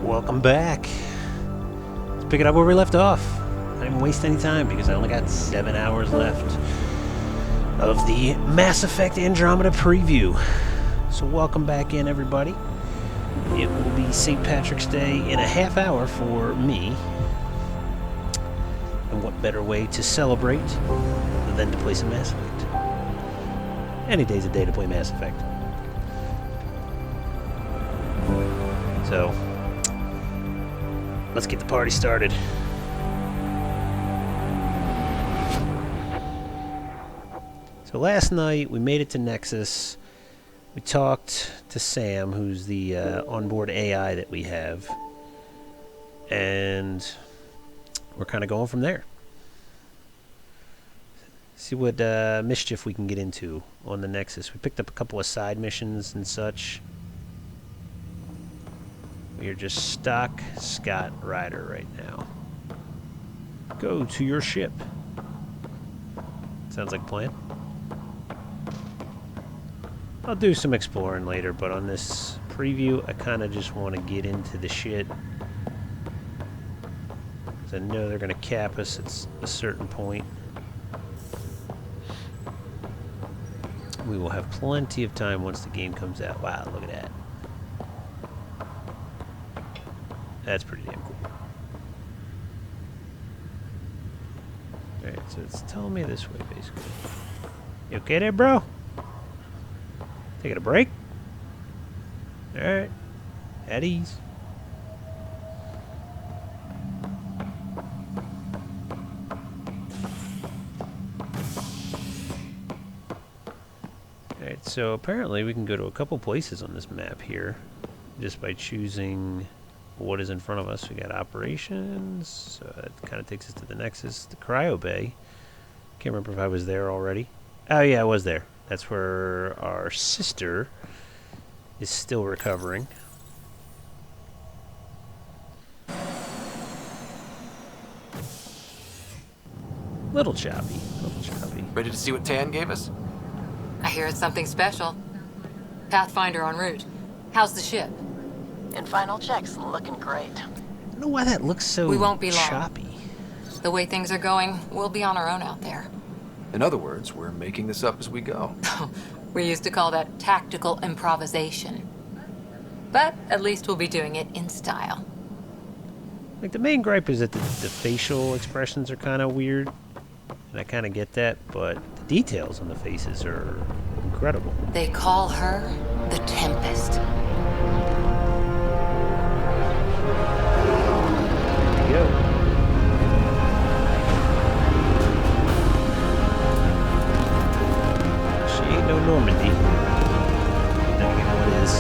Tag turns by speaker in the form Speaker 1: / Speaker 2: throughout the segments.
Speaker 1: Welcome back. Let's pick it up where we left off. I didn't waste any time because I only got 7 hours left of the Mass Effect Andromeda preview. So welcome back in, everybody. It will be St. Patrick's Day in a half hour for me. And what better way to celebrate than to play some Mass Effect? Any day's a day to play Mass Effect. So, let's get the party started. So last night we made it to Nexus. We talked to Sam, who's the onboard AI that we have, and we're kind of going from there. See what mischief we can get into on the Nexus. We picked up a couple of side missions and such. We are just stock Scott Ryder right now. Go to your ship. Sounds like a plan. I'll do some exploring later, but on this preview, I kind of just want to get into the shit. Because I know they're going to cap us at a certain point. We will have plenty of time once the game comes out. Wow, look at that. That's pretty damn cool. Alright, so it's telling me this way, basically. You okay there, bro? Taking a break? Alright. At ease. Alright, so apparently we can go to a couple places on this map here just by choosing what is in front of us. We got operations, so that kind of takes us to the Nexus, the Cryo Bay. Can't remember if I was there already. Oh yeah, I was there. That's where our sister is still recovering. Little choppy. Little choppy.
Speaker 2: Ready to see what Tan gave us?
Speaker 3: I hear it's something special. Pathfinder en route. How's the ship?
Speaker 4: In final checks, looking great.
Speaker 1: I don't know why that looks so
Speaker 3: We won't be long.
Speaker 1: choppy.
Speaker 3: The way things are going, we'll be on our own out there.
Speaker 2: In other words, we're making this up as we go.
Speaker 3: We used to call that tactical improvisation. But at least we'll be doing it in style.
Speaker 1: Like, the main gripe is that the facial expressions are kind of weird. And I kind of get that, but the details on the faces are incredible.
Speaker 3: They call her the Tempest.
Speaker 1: There you go. She ain't no Normandy. Then again, what is?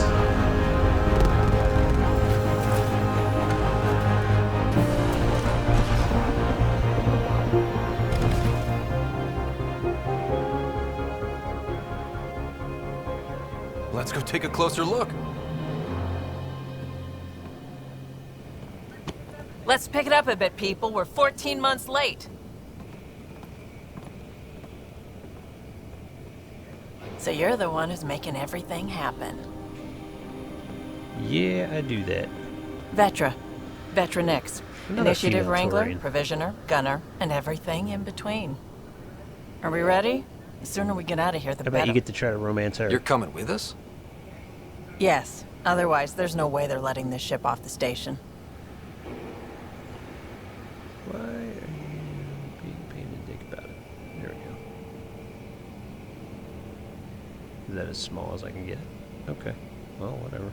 Speaker 2: Let's go take a closer look.
Speaker 4: Let's pick it up a bit, people. We're 14 months late. So you're the one who's making everything happen.
Speaker 1: Yeah, I do that.
Speaker 4: Vetra. Vetra Nix.
Speaker 1: Another
Speaker 4: Initiative
Speaker 1: female
Speaker 4: Wrangler,
Speaker 1: Taurian.
Speaker 4: Provisioner, Gunner, and everything in between. Are we ready? The sooner we get out of here, the
Speaker 1: I bet
Speaker 4: better.
Speaker 1: you get to try to romance her.
Speaker 2: You're coming with us?
Speaker 4: Yes. Otherwise, there's no way they're letting this ship off the station.
Speaker 1: Why are you being a pain in the dick about it? There we go. Is that as small as I can get it? Okay. Well, whatever.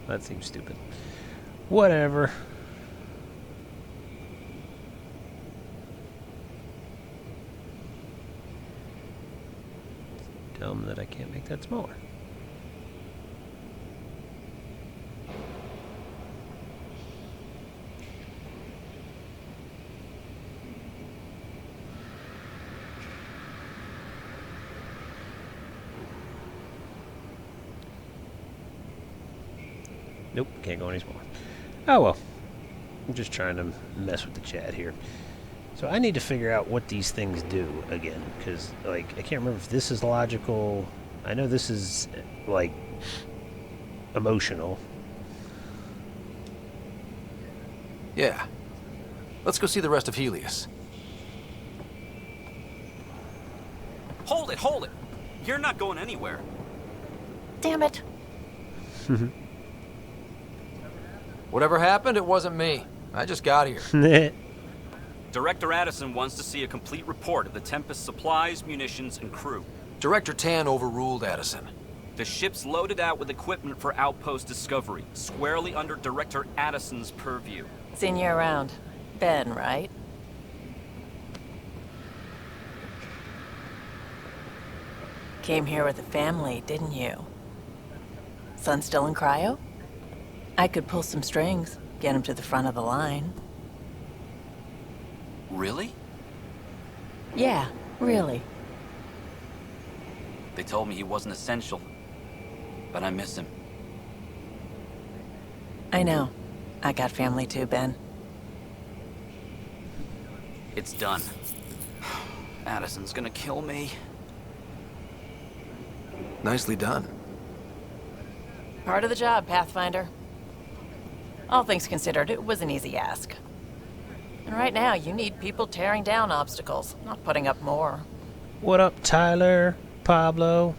Speaker 1: That seems stupid. Whatever. It's dumb that I can't make that smaller. Nope, can't go any smaller. Oh well. I'm just trying to mess with the chat here. So I need to figure out what these things do again, because, like, I can't remember if this is logical. I know this is, like, emotional.
Speaker 2: Yeah. Let's go see the rest of Helios.
Speaker 5: Hold it, hold it! You're not going anywhere.
Speaker 4: Damn it.
Speaker 2: Whatever happened, it wasn't me. I just got here.
Speaker 5: Director Addison wants to see a complete report of the Tempest's supplies, munitions, and crew.
Speaker 2: Director Tan overruled Addison.
Speaker 5: The ship's loaded out with equipment for outpost discovery, squarely under Director Addison's purview.
Speaker 4: Seen you around. Ben, right? Came here with a family, didn't you? Son still in cryo? I could pull some strings, get him to the front of the line.
Speaker 5: Really?
Speaker 4: Yeah, really.
Speaker 5: They told me he wasn't essential, but I miss him.
Speaker 4: I know. I got family too, Ben.
Speaker 5: It's done. Addison's gonna kill me.
Speaker 2: Nicely done.
Speaker 4: Part of the job, Pathfinder. All things considered, it was an easy ask. And right now, you need people tearing down obstacles, not putting up more.
Speaker 1: What up, Tyler? Pablo?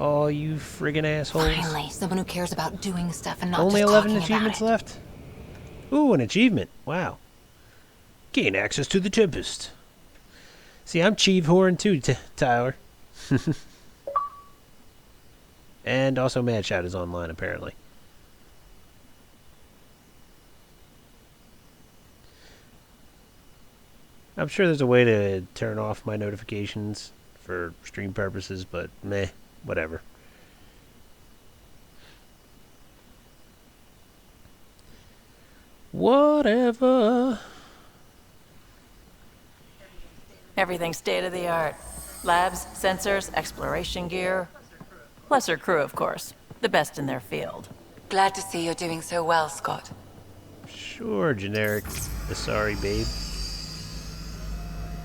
Speaker 1: All you friggin' assholes.
Speaker 3: Finally, someone who cares about doing stuff and not
Speaker 1: Only
Speaker 3: just
Speaker 1: 11
Speaker 3: talking
Speaker 1: achievements
Speaker 3: about it.
Speaker 1: left? Ooh, an achievement. Wow. Gain access to the Tempest. See, I'm Chief Horn too, Tyler. And also Mad Shot is online, apparently. I'm sure there's a way to turn off my notifications for stream purposes, but meh, whatever. Whatever.
Speaker 4: Everything's state-of-the-art. Labs, sensors, exploration gear. Plus her crew, of course. The best in their field.
Speaker 3: Glad to see you're doing so well, Scott.
Speaker 1: Sure, generic. Sorry, babe.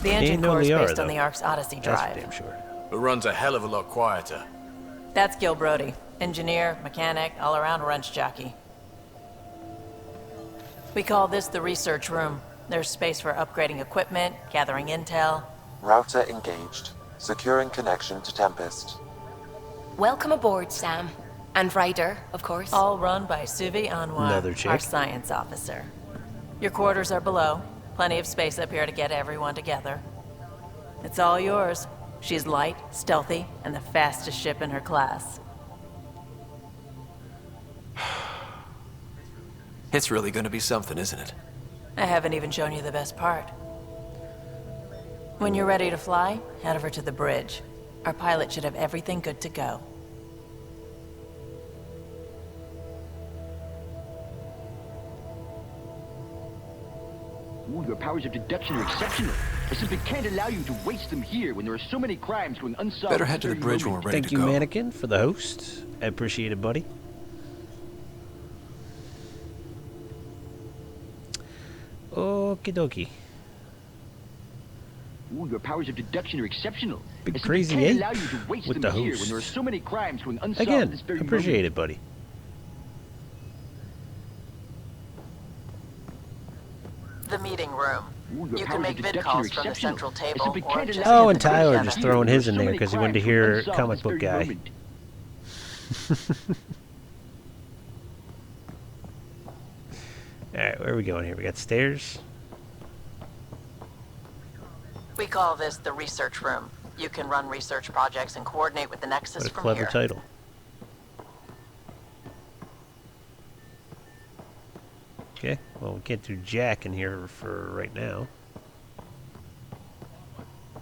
Speaker 4: The engine
Speaker 1: know
Speaker 4: core is
Speaker 1: they are,
Speaker 4: based on
Speaker 1: though.
Speaker 4: the Ark's Odyssey
Speaker 1: That's for
Speaker 4: drive.
Speaker 1: damn sure.
Speaker 6: It runs a hell of a lot quieter.
Speaker 4: That's Gil Brody. Engineer, mechanic, all-around wrench jockey. We call this the research room. There's space for upgrading equipment, gathering intel.
Speaker 7: Router engaged. Securing connection to Tempest.
Speaker 8: Welcome aboard, Sam. And Ryder, of course.
Speaker 4: All run by Suvi Anwar,
Speaker 1: Another chick.
Speaker 4: our science officer. Your quarters are below. Plenty of space up here to get everyone together. It's all yours. She's light, stealthy, and the fastest ship in her class.
Speaker 2: It's really gonna be something, isn't it?
Speaker 4: I haven't even shown you the best part. When you're ready to fly, head over to the bridge. Our pilot should have everything good to go.
Speaker 9: Ooh, your powers of deduction are exceptional. I simply can't allow you to waste them here when there are so many crimes going unsolved.
Speaker 2: Better head to the bridge when we're ready
Speaker 1: Thank
Speaker 2: to
Speaker 1: you,
Speaker 2: go.
Speaker 1: Mannequin, for the host. I appreciate it, buddy. Okie dokie.
Speaker 9: Ooh, your powers of deduction are exceptional.
Speaker 1: Big
Speaker 9: I simply
Speaker 1: crazy
Speaker 9: can't
Speaker 1: ape
Speaker 9: allow you to waste
Speaker 1: with
Speaker 9: them
Speaker 1: the
Speaker 9: here
Speaker 1: host.
Speaker 9: when there are so many crimes going unsolved
Speaker 1: Again,
Speaker 9: this very
Speaker 1: appreciate
Speaker 9: moment.
Speaker 1: it, buddy.
Speaker 4: The meeting room.
Speaker 9: Ooh, your
Speaker 4: You can
Speaker 9: powers
Speaker 4: make
Speaker 9: of
Speaker 4: vid
Speaker 9: deduction
Speaker 4: calls
Speaker 9: are
Speaker 4: from the
Speaker 9: exceptional.
Speaker 4: central
Speaker 9: I
Speaker 4: table
Speaker 9: simply
Speaker 4: or
Speaker 9: can't
Speaker 4: just
Speaker 9: allow
Speaker 1: Oh,
Speaker 9: you
Speaker 1: and
Speaker 9: to waste
Speaker 1: Tyler
Speaker 9: them
Speaker 1: just
Speaker 9: here
Speaker 1: throwing
Speaker 9: when there
Speaker 1: his
Speaker 9: are
Speaker 1: in
Speaker 9: so
Speaker 1: there
Speaker 9: many
Speaker 1: 'cause he wanted to
Speaker 9: crimes
Speaker 1: hear
Speaker 9: going unsolved
Speaker 1: comic
Speaker 9: this
Speaker 1: book
Speaker 9: very
Speaker 1: guy.
Speaker 9: moment.
Speaker 1: Alright, where are we going here? We got stairs.
Speaker 4: We call this the research room. You can run research projects and coordinate with the Nexus
Speaker 1: What a
Speaker 4: from
Speaker 1: clever
Speaker 4: here.
Speaker 1: title. Okay, well, we can't do Jack in here for right now.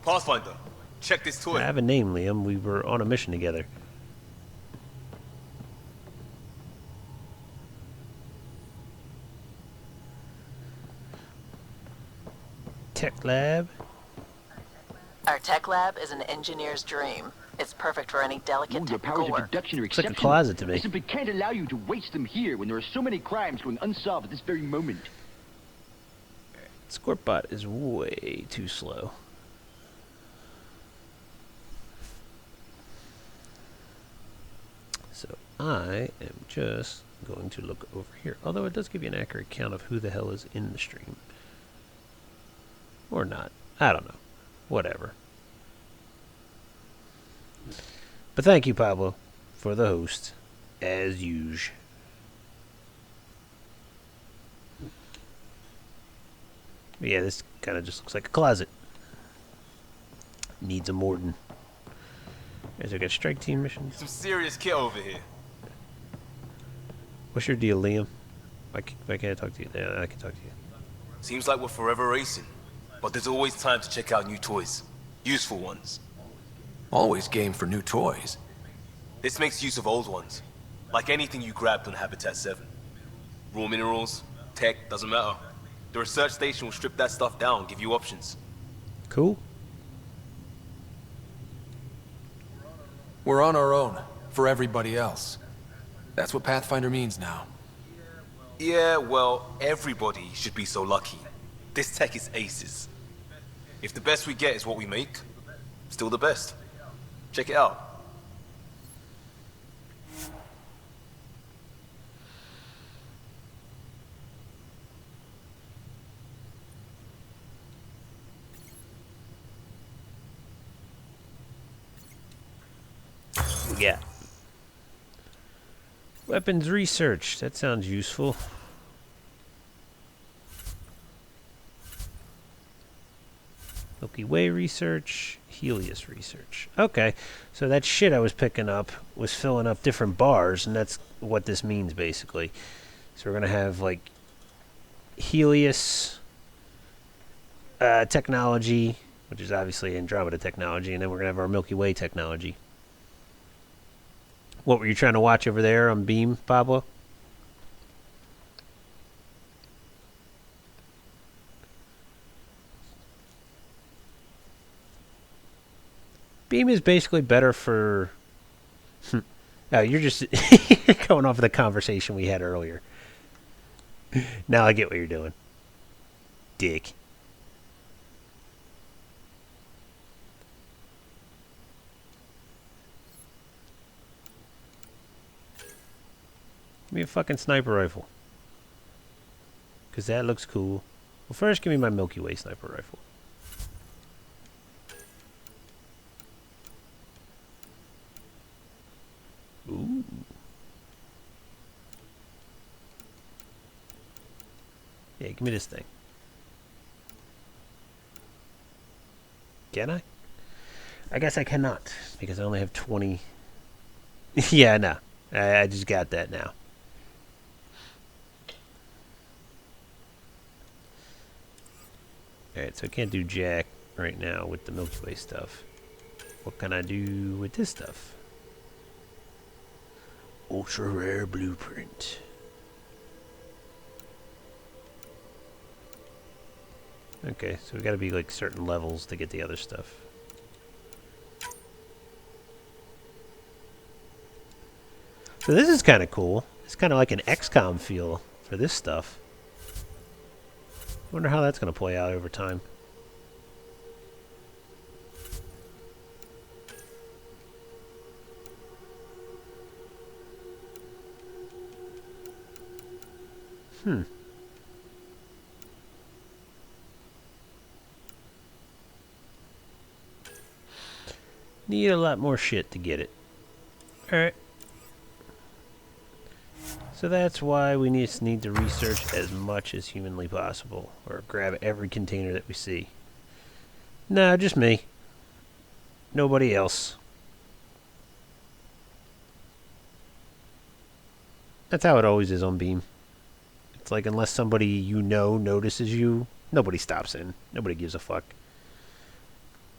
Speaker 6: Pathfinder, check this toy.
Speaker 1: I have a name, Liam. We were on a mission together. Tech lab.
Speaker 4: Our tech lab is an engineer's dream. It's perfect for any delicate
Speaker 9: Ooh, your
Speaker 4: technical
Speaker 9: powers of
Speaker 4: work.
Speaker 9: deduction are
Speaker 1: It's like a
Speaker 9: exceptional.
Speaker 1: closet to me.
Speaker 9: I simply can't allow you to waste them here when there are so many crimes going unsolved at this very moment.
Speaker 1: Squirtbot is way too slow. So I am just going to look over here. Although it does give you an accurate count of who the hell is in the stream. Or not. I don't know. Whatever. But thank you, Pablo, for the host, as usual. Yeah, this kind of just looks like a closet. Needs a Morden. Guys, I got strike team missions.
Speaker 6: Some serious kit over here.
Speaker 1: What's your deal, Liam? Why can't I talk to you? Yeah, I can talk to you.
Speaker 6: Seems like we're forever racing, but there's always time to check out new toys. Useful ones.
Speaker 2: Always game for new toys.
Speaker 6: This makes use of old ones. Like anything you grabbed on Habitat 7. Raw minerals, tech, doesn't matter. The research station will strip that stuff down and give you options.
Speaker 1: Cool.
Speaker 2: We're on our own, for everybody else. That's what Pathfinder means now.
Speaker 6: Yeah, well, everybody should be so lucky. This tech is aces. If the best we get is what we make, still the best. Check it out.
Speaker 1: We got weapons research. That sounds useful. Milky Way research, Helios research. Okay, so that shit I was picking up was filling up different bars, and that's what this means basically. So we're gonna have like Helios technology, which is obviously Andromeda technology, and then we're gonna have our Milky Way technology. What were you trying to watch over there on Beam, Pablo? Beam is basically better for... Oh, you're just going off of the conversation we had earlier. Now I get what you're doing. Dick. Give me a fucking sniper rifle. Because that looks cool. Well, first give me my Milky Way sniper rifle. Ooh. Yeah, give me this thing. Can I? I guess I cannot, because I only have 20. Yeah, no. I just got that now. Alright, so I can't do jack right now with the Milky Way stuff. What can I do with this stuff? Ultra rare blueprint. Okay, so we gotta be like certain levels to get the other stuff. So this is kind of cool. It's kind of like an XCOM feel for this stuff. Wonder how that's gonna play out over time. Need a lot more shit to get it. Alright. So that's why we just need to research as much as humanly possible. Or grab every container that we see. Nah, just me. Nobody else. That's how it always is on Beam. It's like unless somebody you know notices you, nobody stops in. Nobody gives a fuck.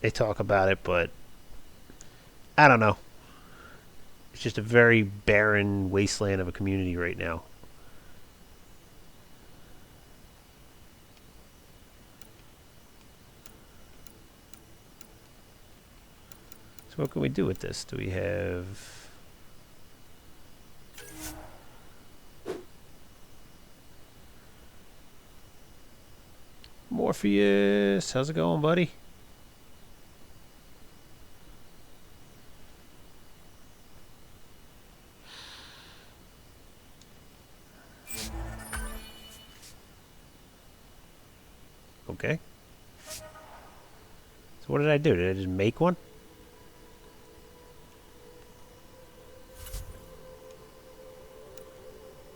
Speaker 1: They talk about it, but I don't know. It's just a very barren wasteland of a community right now. So what can we do with this? Do we have... Morpheus, how's it going, buddy? Okay. So what did I do? Did I just make one?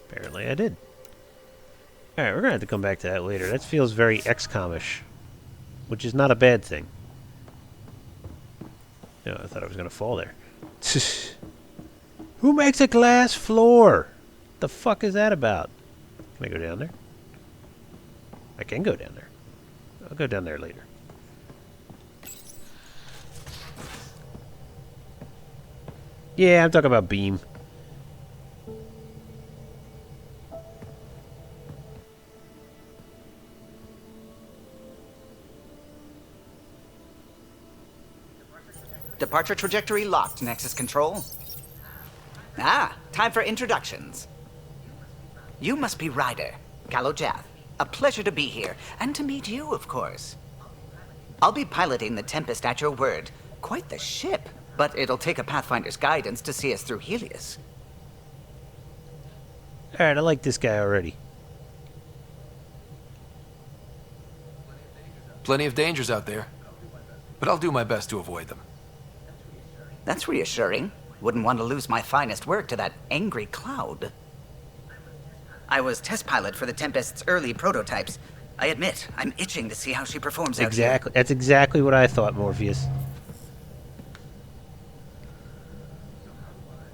Speaker 1: Apparently I did. Alright, we're going to have to come back to that later. That feels very XCOM-ish, which is not a bad thing. No, I thought I was going to fall there. Who makes a glass floor? The fuck is that about? Can I go down there? I can go down there. I'll go down there later. Yeah, I'm talking about Beam.
Speaker 10: Departure trajectory locked, Nexus Control. Ah, time for introductions. You must be Ryder, Kalojath. A pleasure to be here, and to meet you, of course. I'll be piloting the Tempest at your word. Quite the ship, but it'll take a Pathfinder's guidance to see us through Helios.
Speaker 1: Alright, I like this guy already.
Speaker 2: Plenty of dangers out there, but I'll do my best to avoid them.
Speaker 10: That's reassuring. Wouldn't want to lose my finest work to that angry cloud. I was test pilot for the Tempest's early prototypes. I admit, I'm itching to see how she performs out here.
Speaker 1: Exactly. That's exactly what I thought, Morpheus.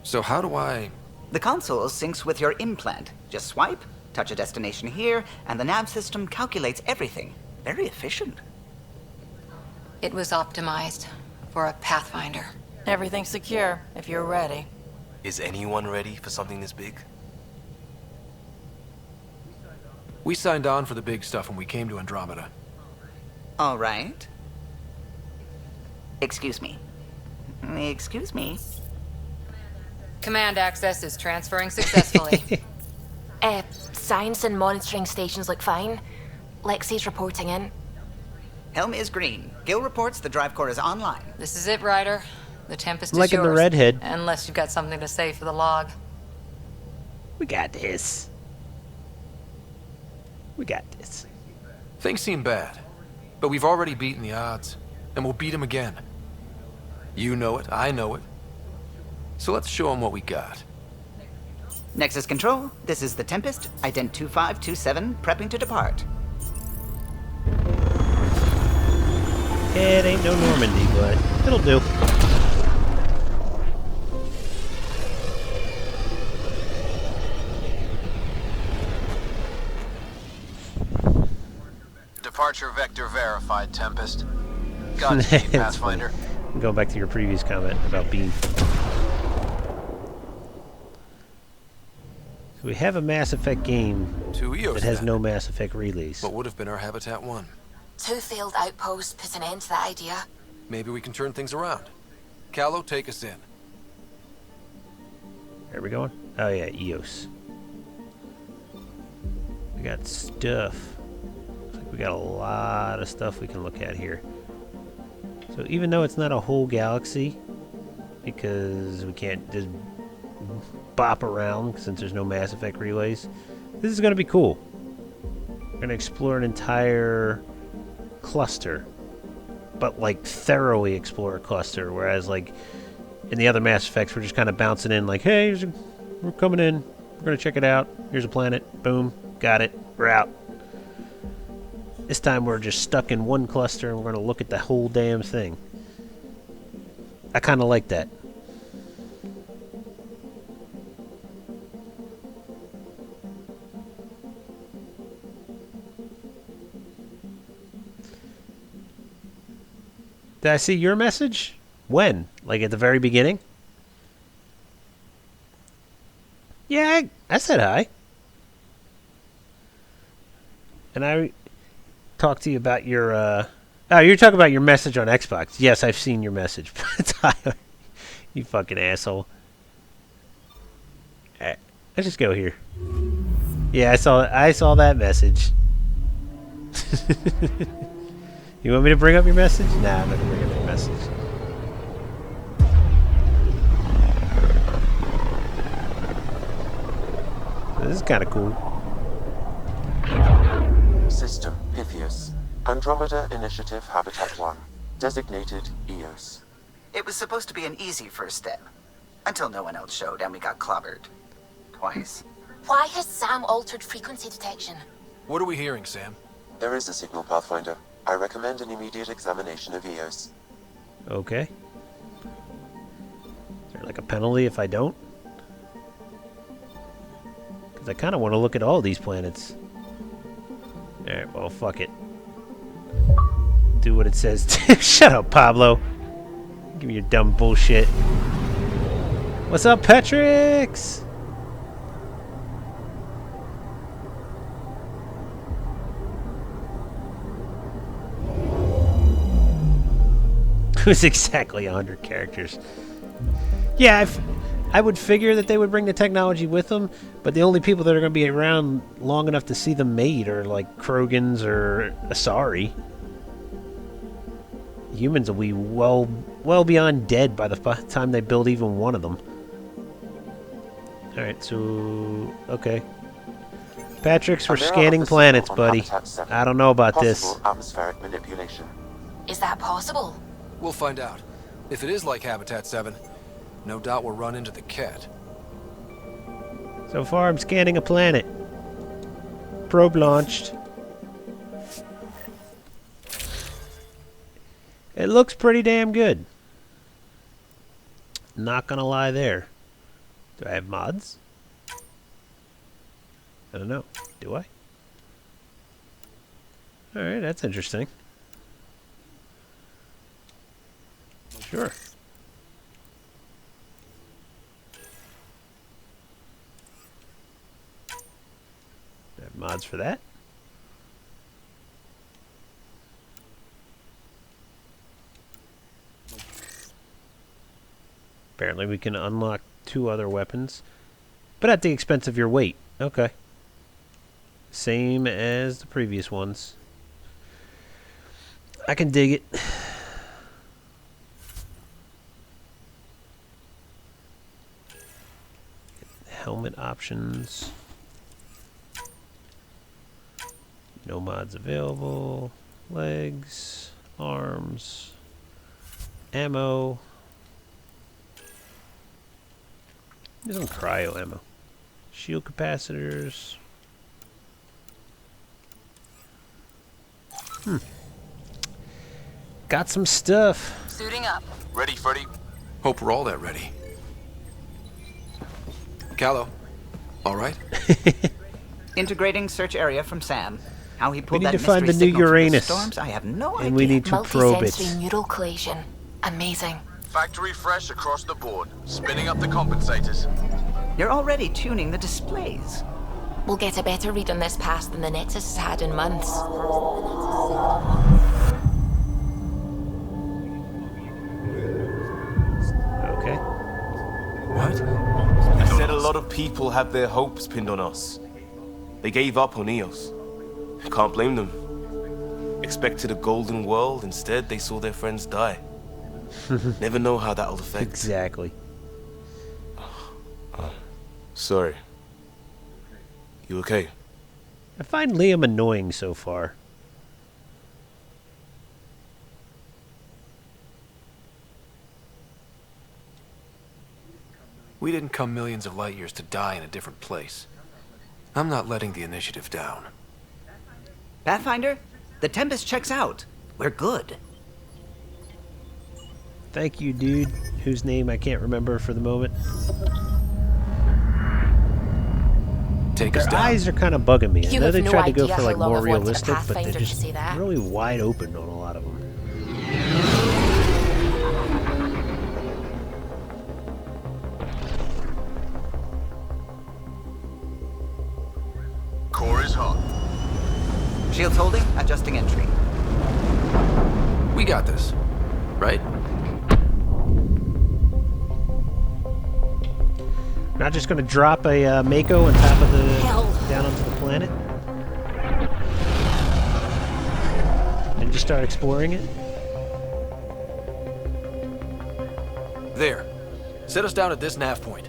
Speaker 2: So how do I...
Speaker 10: The console syncs with your implant. Just swipe, touch a destination here, and the nav system calculates everything. Very efficient.
Speaker 3: It was optimized for a Pathfinder.
Speaker 4: Everything's secure, if you're ready.
Speaker 6: Is anyone ready for something this big?
Speaker 2: We signed on for the big stuff when we came to Andromeda.
Speaker 10: All right. Excuse me. Excuse me.
Speaker 3: Command access is transferring successfully.
Speaker 8: Science and monitoring stations look fine. Lexi's reporting in.
Speaker 10: Helm is green. Gil reports the drive core is online.
Speaker 3: This is it, Ryder. The Tempest is
Speaker 1: Like in
Speaker 3: yours.
Speaker 1: the redhead.
Speaker 3: Unless you've got something to say for the log.
Speaker 1: We got this. We got this.
Speaker 2: Things seem bad, but we've already beaten the odds, and we'll beat them again. You know it, I know it. So let's show them what we got.
Speaker 10: Nexus Control, this is the Tempest, ident 2527, prepping to depart.
Speaker 1: It ain't no Normandy, but it'll do.
Speaker 11: Departure vector verified, Tempest. Godspeed, Pathfinder.
Speaker 1: Going back to your previous comment about Beam. So we have a Mass Effect game that has no Mass Effect release.
Speaker 2: What would have been our Habitat 1?
Speaker 8: 2 failed outposts put an end to that idea.
Speaker 2: Maybe we can turn things around. Callow, take us in.
Speaker 1: Where are we going? Oh yeah, EOS. We got stuff. Looks like we got a lot of stuff we can look at here. So even though it's not a whole galaxy, because we can't just bop around since there's no Mass Effect relays, this is going to be cool. We're going to explore an entire cluster, but like thoroughly explore a cluster, whereas like in the other Mass Effects we're just kind of bouncing in like, hey, we're coming in, we're going to check it out, here's a planet, boom, got it, we're out. This time we're just stuck in one cluster and we're going to look at the whole damn thing. I kind of like that. Did I see your message? When? Like at the very beginning? Yeah, I said hi. And I talked to you about your, oh, you're talking about your message on Xbox. Yes, I've seen your message. Tyler, you fucking asshole. Alright, let's just go here. Yeah, I saw that message. You want me to bring up your message? Nah, I'm not gonna bring up your message. This is kind of cool.
Speaker 7: System Pythias. Andromeda Initiative Habitat 1. Designated EOS.
Speaker 10: It was supposed to be an easy first step. Until no one else showed and we got clobbered. Twice.
Speaker 8: Why has Sam altered frequency detection?
Speaker 2: What are we hearing, Sam?
Speaker 7: There is a signal, Pathfinder. I recommend an immediate examination of EOS.
Speaker 1: Okay. Is there like a penalty if I don't? Because I kind of want to look at all these planets. Alright, well, fuck it. Do what it says. Shut up, Pablo. Give me your dumb bullshit. What's up, Petrix? It was exactly 100 characters. Yeah, I would figure that they would bring the technology with them, but the only people that are going to be around long enough to see them made are like Krogans or Asari. Humans will be well beyond dead by the time they build even one of them. Alright, so... okay. Patrick's, we're scanning planets, buddy. I don't know about this.
Speaker 7: Atmospheric manipulation.
Speaker 8: Is that possible?
Speaker 2: We'll find out. If it is like Habitat 7, no doubt we'll run into the cat.
Speaker 1: So far, I'm scanning a planet. Probe launched. It looks pretty damn good. Not gonna lie there. Do I have mods? I don't know. Do I? Alright, that's interesting. Sure. Do I have mods for that? Apparently we can unlock 2 other weapons, but at the expense of your weight. Okay. Same as the previous ones. I can dig it. Helmet options. No mods available. Legs. Arms. Ammo. There's some cryo ammo. Shield capacitors. Got some stuff.
Speaker 4: Suiting up.
Speaker 6: Ready, Freddy?
Speaker 2: Hope we're all that ready. Callow, all right?
Speaker 10: Integrating search area from Sam. How he pulled
Speaker 1: need
Speaker 10: that
Speaker 1: to find
Speaker 10: mystery
Speaker 1: the new
Speaker 10: signal from
Speaker 1: Uranus.
Speaker 10: storms, I have no idea.
Speaker 1: And we need to probe it.
Speaker 8: Multisensory neural collision. Amazing.
Speaker 11: Factory fresh across the board. Spinning up the compensators.
Speaker 10: You're already tuning the displays.
Speaker 8: We'll get a better read on this pass than the Nexus has had in months.
Speaker 1: Okay.
Speaker 2: What?
Speaker 12: I said a lot of people have their hopes pinned on us. They gave up on Eos. Can't blame them. Expected a golden world, instead they saw their friends die. Never know how that'll affect.
Speaker 1: Exactly.
Speaker 12: Sorry. You okay?
Speaker 1: I find Liam annoying so far.
Speaker 2: We didn't come millions of light years to die in a different place. I'm not letting the initiative down.
Speaker 10: Pathfinder, the Tempest checks out. We're good.
Speaker 1: Thank you, dude, whose name I can't remember for the moment.
Speaker 2: Take us
Speaker 1: Their
Speaker 2: down.
Speaker 1: eyes are kind of bugging me. I
Speaker 8: You
Speaker 1: know
Speaker 8: have
Speaker 1: they
Speaker 8: no
Speaker 1: tried to go
Speaker 8: idea
Speaker 1: for
Speaker 8: how
Speaker 1: like
Speaker 8: long
Speaker 1: more
Speaker 8: I've wanted a
Speaker 1: realistic, but they're
Speaker 8: Pathfinder to
Speaker 1: just
Speaker 8: see that.
Speaker 1: really wide open on a lot of them.
Speaker 11: Core is hot.
Speaker 10: Shields holding, adjusting entry.
Speaker 2: We got this, right?
Speaker 1: Not just going to drop a Mako on top of the
Speaker 8: Hell.
Speaker 1: down onto the planet and just start exploring it.
Speaker 2: There. Set us down at this nav point.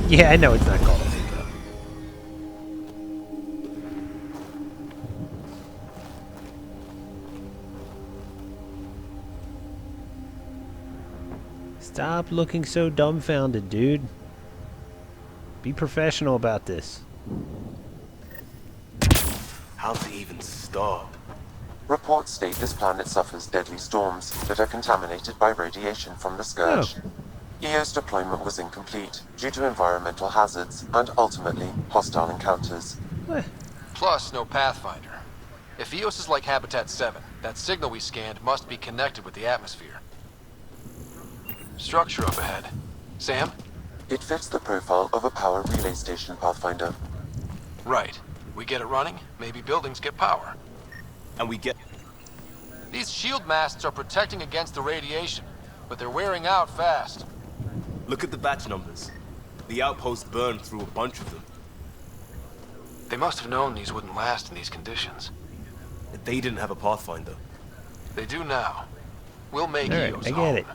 Speaker 1: Yeah, I know it's not called a Mako. Stop looking so dumbfounded, dude. Be professional about this.
Speaker 12: How to even start?
Speaker 7: Reports state this planet suffers deadly storms that are contaminated by radiation from the Scourge. EO's deployment was incomplete due to environmental hazards and ultimately hostile encounters.
Speaker 2: Plus, no Pathfinder. If Eos is like Habitat 7, that signal we scanned must be connected with the atmosphere. Structure up ahead. Sam?
Speaker 7: It fits the profile of a power relay station, Pathfinder.
Speaker 2: Right. We get it running, maybe buildings get power.
Speaker 12: And we get...
Speaker 2: These shield masts are protecting against the radiation, but they're wearing out fast.
Speaker 12: Look at the batch numbers. The outpost burned through a bunch of them.
Speaker 2: They must have known these wouldn't last in these conditions.
Speaker 12: They didn't have a Pathfinder.
Speaker 2: They do now. We'll make
Speaker 1: Alright,
Speaker 2: Eos
Speaker 1: I
Speaker 2: home.
Speaker 1: get it.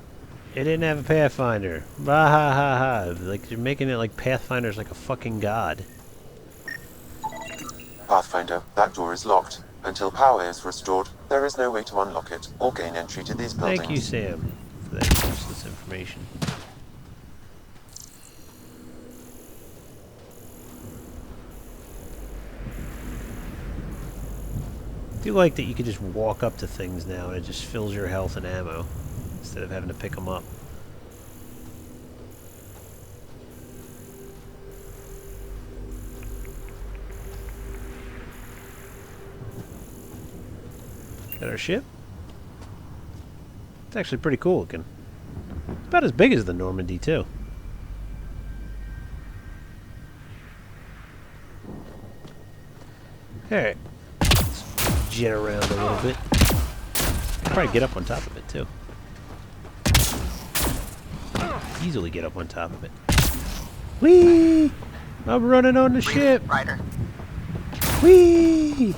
Speaker 1: They didn't have a Pathfinder. Bah ha ha ha. Like, you're making it like Pathfinder's like a fucking god.
Speaker 7: Pathfinder, that door is locked. Until power is restored, there is no way to unlock it or gain entry to these buildings.
Speaker 1: Thank you, Sam, for that useless information. I do like that you can just walk up to things now and it just fills your health and ammo instead of having to pick them up. Got our ship. It's actually pretty cool looking. about as big as the Normandy, too. Alright. Let's jet around a little bit. Probably get up on top of it, too. Easily get up on top of it. Whee! I'm running on the ship!
Speaker 10: Ryder.
Speaker 1: Whee!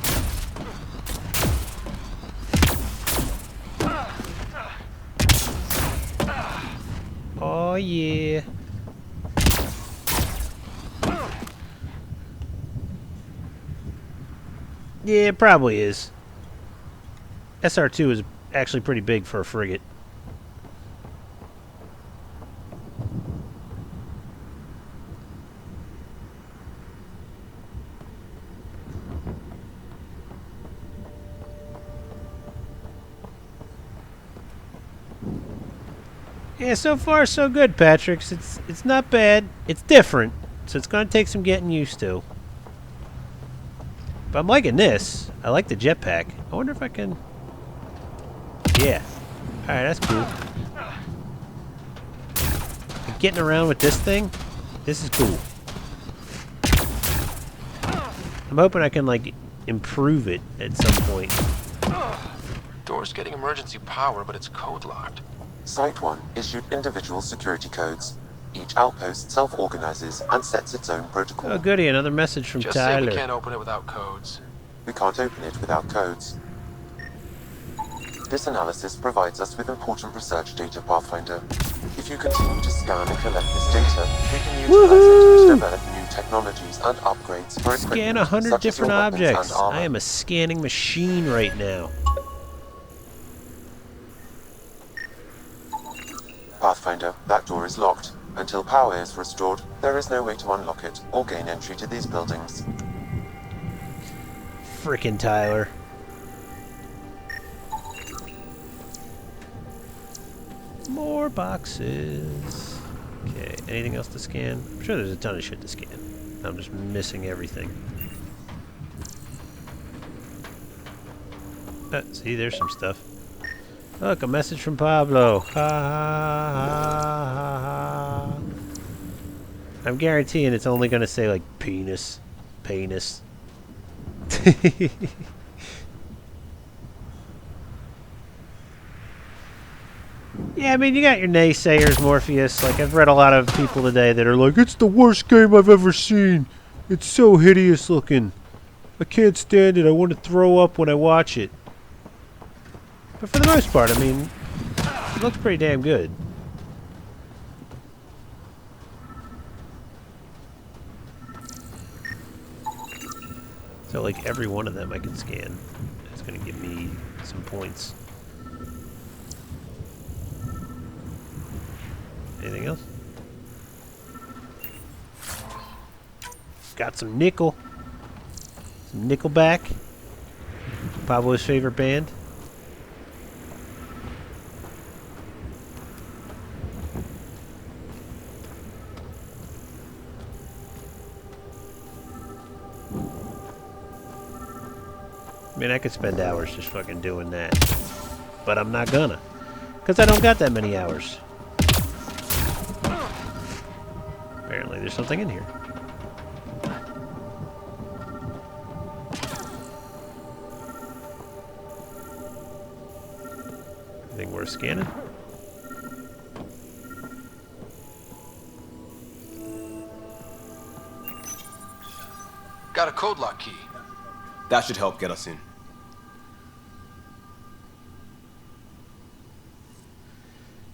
Speaker 1: Oh yeah. Yeah, it probably is. SR2 is actually pretty big for a frigate. Yeah, so far so good, Patrick. It's not bad. It's different, so it's gonna take some getting used to. But I'm liking this. I like the jetpack. I wonder if I can. Yeah. All right, that's cool. But getting around with this thing, this is cool. I'm hoping I can like improve it at some point.
Speaker 2: Door's getting emergency power, but it's code locked.
Speaker 7: Site 1 issued individual security codes. Each outpost self-organizes and sets its own protocol.
Speaker 1: Oh goody, another message from
Speaker 2: Just
Speaker 1: Tyler.
Speaker 2: say we can't open it without codes.
Speaker 7: We can't open it without codes. This analysis provides us with important research data, Pathfinder. If you continue to scan and collect this data, we can utilize it to develop new technologies and upgrades for equipment
Speaker 1: Scan 100
Speaker 7: such as your
Speaker 1: different
Speaker 7: weapons and
Speaker 1: objects.
Speaker 7: armor.
Speaker 1: I am a scanning machine right now.
Speaker 7: Pathfinder, that door is locked. Until power is restored, there is no way to unlock it or gain entry to these buildings.
Speaker 1: Frickin' Tyler. More boxes. Okay, anything else to scan? I'm sure there's a ton of shit to scan. I'm just missing everything. See, there's some stuff. Look, a message from Pablo. Ha ha ha ha ha. I'm guaranteeing it's only gonna say like penis. Penis. Yeah, I mean, you got your naysayers, Morpheus. Like, I've read a lot of people today that are like, it's the worst game I've ever seen. It's so hideous looking. I can't stand it. I want to throw up when I watch it. But for the most part, I mean, it looks pretty damn good. So, like, every one of them I can scan. It's going to give me some points. Anything else? Got some nickel. Some Nickelback. Pablo's favorite band. I mean, I could spend hours just fucking doing that. But I'm not gonna. Because I don't got that many hours. Apparently there's something in here. Anything worth scanning?
Speaker 2: Got a code lock key.
Speaker 12: That should help get us in.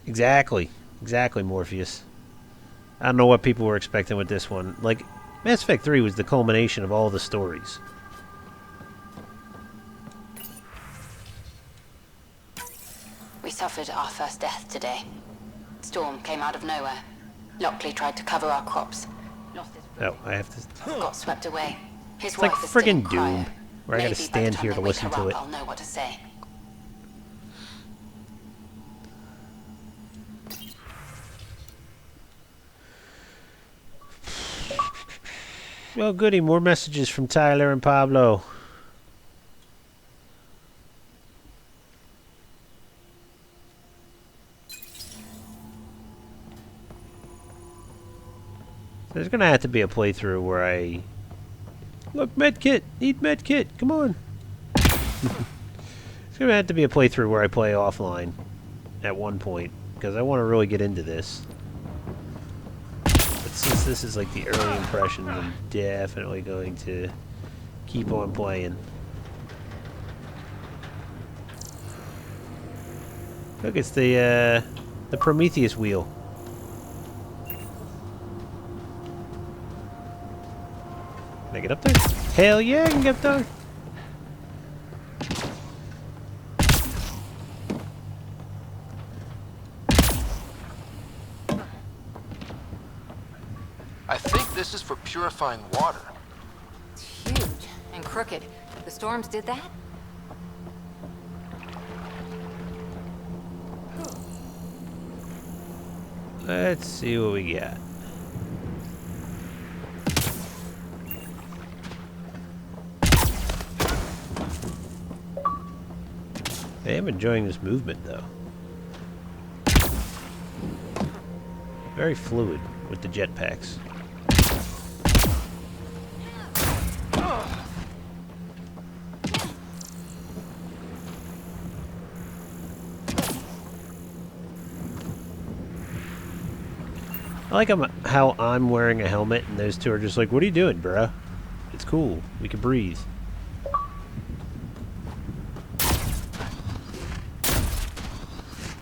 Speaker 1: Exactly. Exactly, Morpheus. I don't know what people were expecting with this one. Like, Mass Effect 3 was the culmination of all the stories.
Speaker 13: We suffered our first death today. Storm came out of nowhere. Lockley tried to cover our crops. Lost his
Speaker 1: Oh, I have to...
Speaker 13: got swept away. His
Speaker 1: It's like
Speaker 13: wife is still in
Speaker 1: friggin'
Speaker 13: cryo.
Speaker 1: Doom, where I gotta
Speaker 13: Maybe by the
Speaker 1: stand
Speaker 13: time
Speaker 1: here
Speaker 13: they
Speaker 1: to
Speaker 13: wake
Speaker 1: listen
Speaker 13: her
Speaker 1: to
Speaker 13: up,
Speaker 1: it.
Speaker 13: I'll know what to say.
Speaker 1: Well, goody. More messages from Tyler and Pablo. There's gonna have to be a playthrough where I... Look, medkit! Need medkit! Come on! It's gonna have to be a playthrough where I play offline at one point, because I want to really get into this. But since this is like the early impressions, I'm definitely going to keep on playing. Look, it's the Prometheus wheel. Can I get up there? Hell yeah, I can get up there!
Speaker 2: I think this is for purifying water.
Speaker 3: It's huge and crooked. The storms did that?
Speaker 1: Let's see what we got. I am enjoying this movement, though. Very fluid with the jetpacks. I like how I'm wearing a helmet and those two are just like, what are you doing, bruh? It's cool. We can breathe.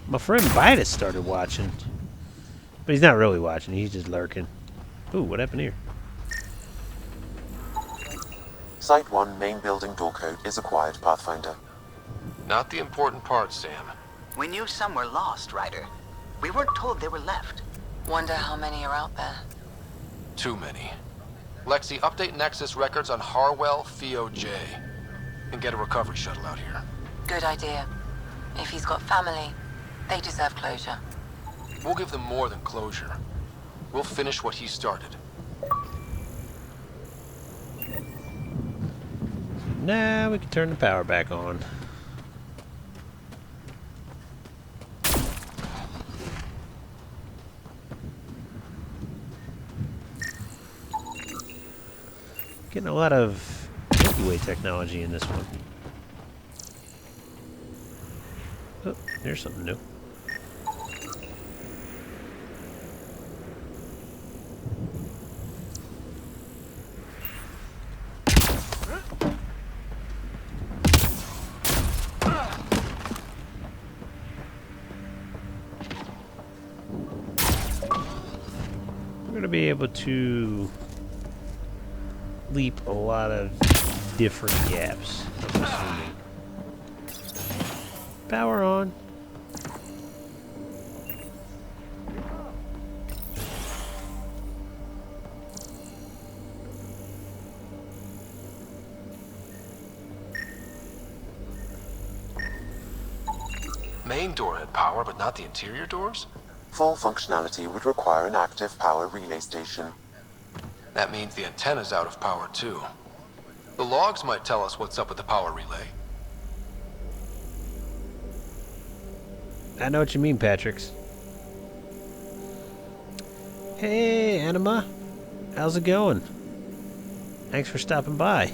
Speaker 1: My friend Bitus started watching. But he's not really watching. He's just lurking. Ooh, what happened here?
Speaker 7: Site 1 main building door code is acquired, Pathfinder.
Speaker 2: Not the important part, Sam.
Speaker 10: We knew some were lost, Ryder. We weren't told they were left.
Speaker 4: Wonder how many are out there.
Speaker 2: Too many. Lexi, update Nexus records on Harwell Theo-J. And get a recovery shuttle out here.
Speaker 4: Good idea. If he's got family, they deserve closure.
Speaker 2: We'll give them more than closure. We'll finish what he started.
Speaker 1: Now we can turn the power back on. Getting a lot of Milky Way technology in this one. Oh, there's something new. We're going to be able to leap a lot of different gaps, I'm assuming. Power on.
Speaker 2: Main door had power, but not the interior doors?
Speaker 7: Full functionality would require an active power relay station.
Speaker 2: That means the antenna's out of power, too. The logs might tell us what's up with the power relay.
Speaker 1: I know what you mean, Patricks. Hey, Anima. How's it going? Thanks for stopping by.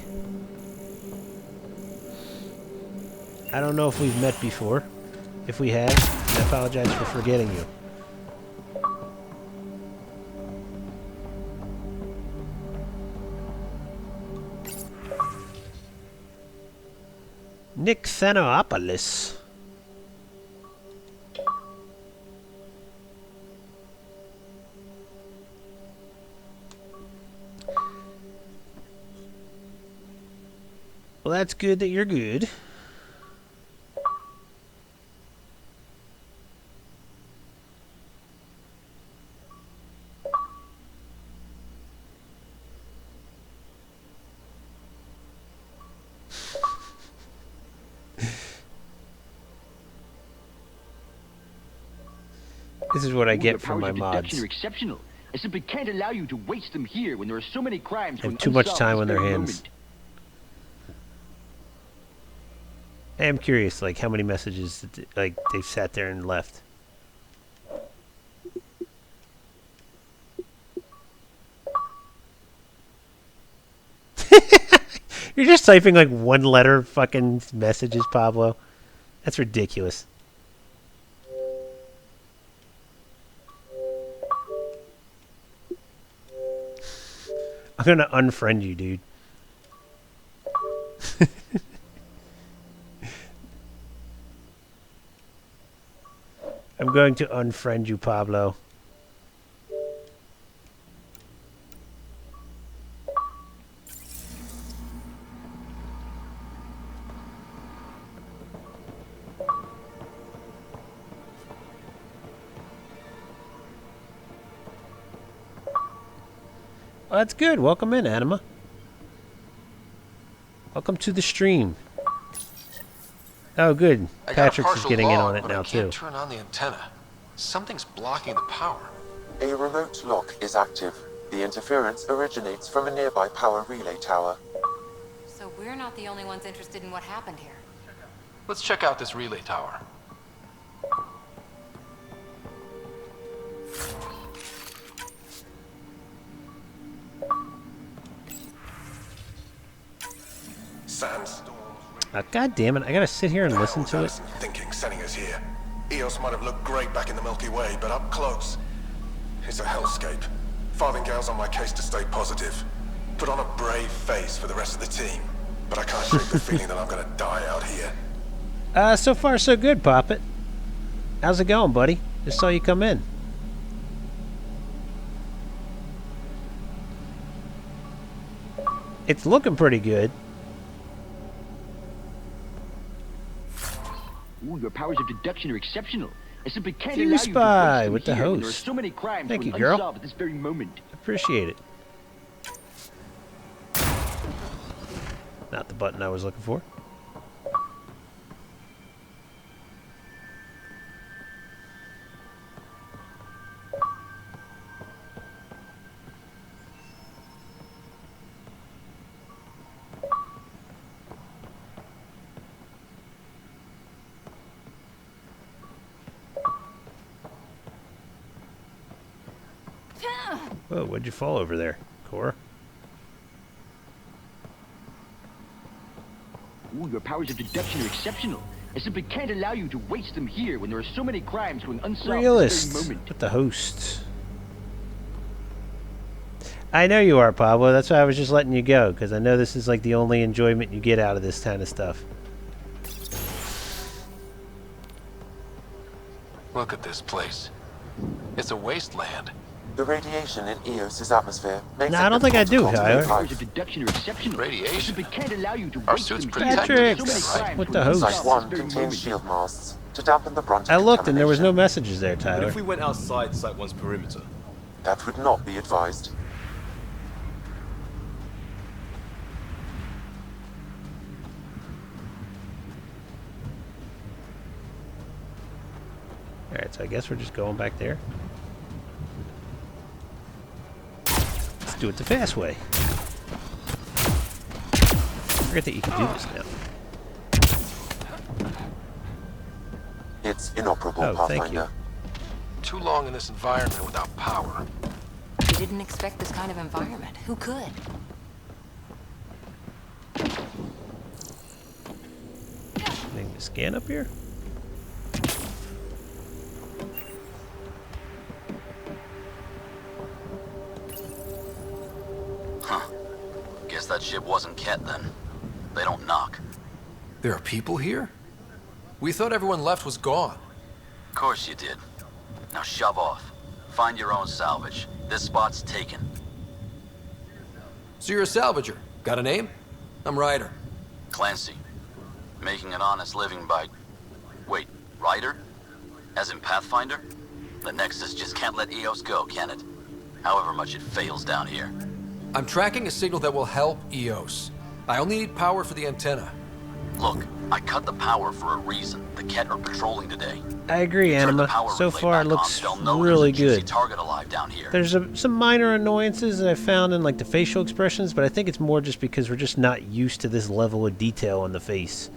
Speaker 1: I don't know if we've met before. If we have, I apologize for forgetting you. Nick Thanopoulos. Well, that's good that you're good. This is what I get from my mods.
Speaker 9: Are exceptional. I simply can't allow you to waste them here when there are so many crimes.
Speaker 1: Have too much time on their hands. I am curious, like, how many messages, like, they've sat there and left. You're just typing like one letter fucking messages, Pablo. That's ridiculous. I'm gonna unfriend you, dude. I'm going to unfriend you, Pablo. Well, that's good. Welcome in, Anima. Welcome to the stream. Oh, good.
Speaker 2: I got a
Speaker 1: Patrick's is
Speaker 2: partial
Speaker 1: getting in
Speaker 2: log,
Speaker 1: on it
Speaker 2: but
Speaker 1: now,
Speaker 2: I can't
Speaker 1: too.
Speaker 2: turn on the antenna. Something's blocking the power.
Speaker 7: A remote lock is active. The interference originates from a nearby power relay tower.
Speaker 3: So we're not the only ones interested in what happened here.
Speaker 2: Let's check out this relay tower.
Speaker 14: Sandstorms.
Speaker 1: God damn it. I gotta sit here and listen to it.
Speaker 14: Thinking sending us here. Eos might have looked great back in the Milky Way, but up close, it's a hellscape. Farthingale's on my case to stay positive. Put on a brave face for the rest of the team, but I can't shake the feeling that I'm gonna die out here.
Speaker 1: So far so good, Poppet. How's it going, buddy? Just saw you come in. It's looking pretty good.
Speaker 9: Ooh, your powers of deduction are exceptional. I simply can't
Speaker 1: Few
Speaker 9: allow you to
Speaker 1: Spy
Speaker 9: waste them
Speaker 1: with the
Speaker 9: here when there are
Speaker 1: host.
Speaker 9: so many crimes
Speaker 1: Thank
Speaker 9: going
Speaker 1: you, girl.
Speaker 9: unsolved at this very moment.
Speaker 1: Appreciate it. Not the button I was looking for. Whoa, what'd you fall over there, Cora?
Speaker 9: Ooh, your powers of deduction are exceptional. I simply can't allow you to waste them here when there are so many crimes going unsolved at this
Speaker 1: Realist
Speaker 9: very moment.
Speaker 1: with the host. I know you are, Pablo. That's why I was just letting you go, because I know this is like the only enjoyment you get out of this kind of stuff.
Speaker 2: Look at this place. It's a wasteland.
Speaker 7: The radiation in Eos's atmosphere makes
Speaker 1: No,
Speaker 7: it
Speaker 1: I don't think I do,
Speaker 7: difficult to
Speaker 1: Tyler.
Speaker 7: live
Speaker 9: Powers
Speaker 7: life.
Speaker 9: of deduction are exceptional.
Speaker 2: Radiation.
Speaker 9: I simply can't allow you to
Speaker 2: Our
Speaker 9: waste
Speaker 2: suits
Speaker 9: them
Speaker 2: protect
Speaker 9: here when there are so
Speaker 1: Patrick's
Speaker 9: many crimes
Speaker 1: with the
Speaker 9: going
Speaker 1: host.
Speaker 7: Site
Speaker 9: unsolved
Speaker 7: 1
Speaker 9: at this very
Speaker 7: contains
Speaker 9: moment.
Speaker 7: shield masts to dampen the brunt of
Speaker 1: I looked and there was no
Speaker 7: contamination.
Speaker 1: messages there,
Speaker 6: But
Speaker 1: Tyler.
Speaker 6: if we went outside Site 1's perimeter?
Speaker 7: That would not be advised.
Speaker 1: Alright, so I guess we're just going back there. Let's do it the fast way. I forget that you can do this now.
Speaker 7: It's inoperable,
Speaker 1: Oh, thank you.
Speaker 7: Pathfinder.
Speaker 2: Too long in this environment without power.
Speaker 3: We didn't expect this kind of environment. Who could?
Speaker 1: Anything to scan up here?
Speaker 11: Huh. Guess that ship wasn't Ket then. They don't knock.
Speaker 2: There are people here? We thought everyone left was gone.
Speaker 11: Of course you did. Now shove off. Find your own salvage. This spot's taken.
Speaker 2: So you're a salvager. Got a name? I'm Ryder.
Speaker 11: Clancy. Making an honest living by... Wait, Ryder? As in Pathfinder? The Nexus just can't let Eos go, can it? However much it fails down here.
Speaker 2: I'm tracking a signal that will help Eos. I only need power for the antenna.
Speaker 11: Look, I cut the power for a reason. The Ket are patrolling today.
Speaker 1: I agree,
Speaker 11: Turn the
Speaker 1: Anima.
Speaker 11: power
Speaker 1: So
Speaker 11: relay
Speaker 1: far, it
Speaker 11: back
Speaker 1: looks
Speaker 11: on, they'll know
Speaker 1: really
Speaker 11: there's a juicy
Speaker 1: good.
Speaker 11: target alive down here.
Speaker 1: There's some minor annoyances that I found in like the facial expressions, but I think it's more just because we're just not used to this level of detail on the face.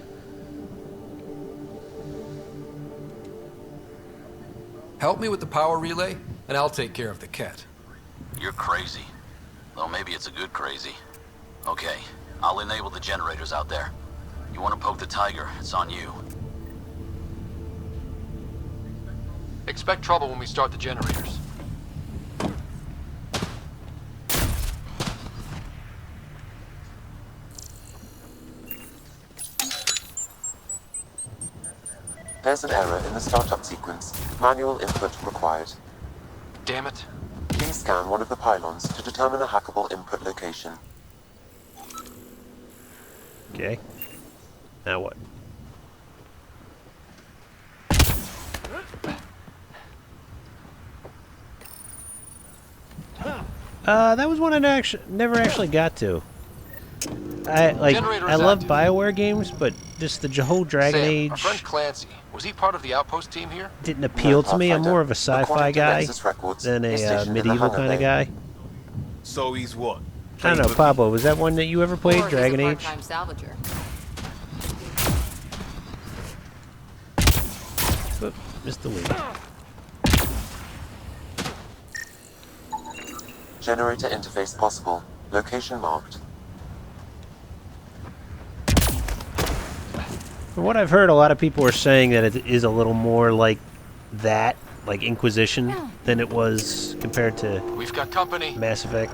Speaker 2: Help me with the power relay, and I'll take care of the Ket.
Speaker 11: You're crazy. Though maybe it's a good crazy. Okay, I'll enable the generators out there. You want to poke the tiger, it's on you.
Speaker 2: Expect trouble when we start the generators.
Speaker 7: There's an error in the startup sequence. Manual input required.
Speaker 2: Damn it.
Speaker 7: Please scan one of the pylons to determine a hackable input location.
Speaker 1: Okay. Now what? That was one I never actually got to. I love BioWare games, but just the whole Dragon
Speaker 2: Sam,
Speaker 1: Age
Speaker 2: our friend Clancy, was he part of the outpost team here?
Speaker 1: didn't appeal to me. I'm more of a sci-fi guy than a medieval kind of guy.
Speaker 12: So he's what?
Speaker 1: I don't know, Pablo, was that one that you ever played,
Speaker 3: Or
Speaker 1: Dragon
Speaker 3: he's a
Speaker 1: Age?
Speaker 3: part-time salvager.
Speaker 1: Oop, missed the lead.
Speaker 7: Generator interface possible. Location marked.
Speaker 1: From what I've heard, a lot of people are saying that it is a little more like that, like Inquisition, than it was compared to
Speaker 2: We've got company.
Speaker 1: Mass Effect.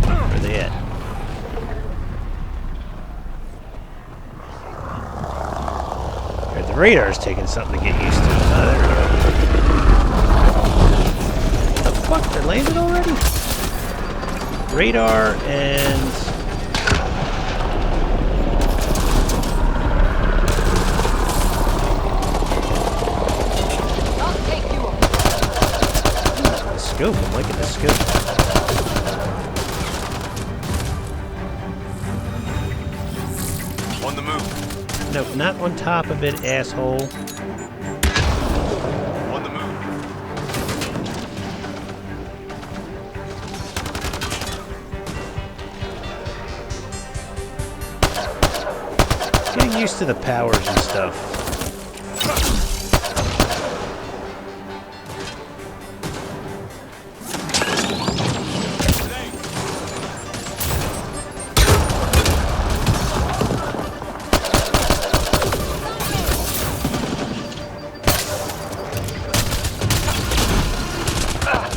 Speaker 1: Where are they at? Alright, the radar's taking something to get used to. Oh, there we go. What the fuck? They're landed already? Radar and... The scope, I'm liking the scope.
Speaker 12: On the move.
Speaker 1: No, not on top of it, asshole.
Speaker 12: On the move.
Speaker 1: Getting used to the powers and stuff.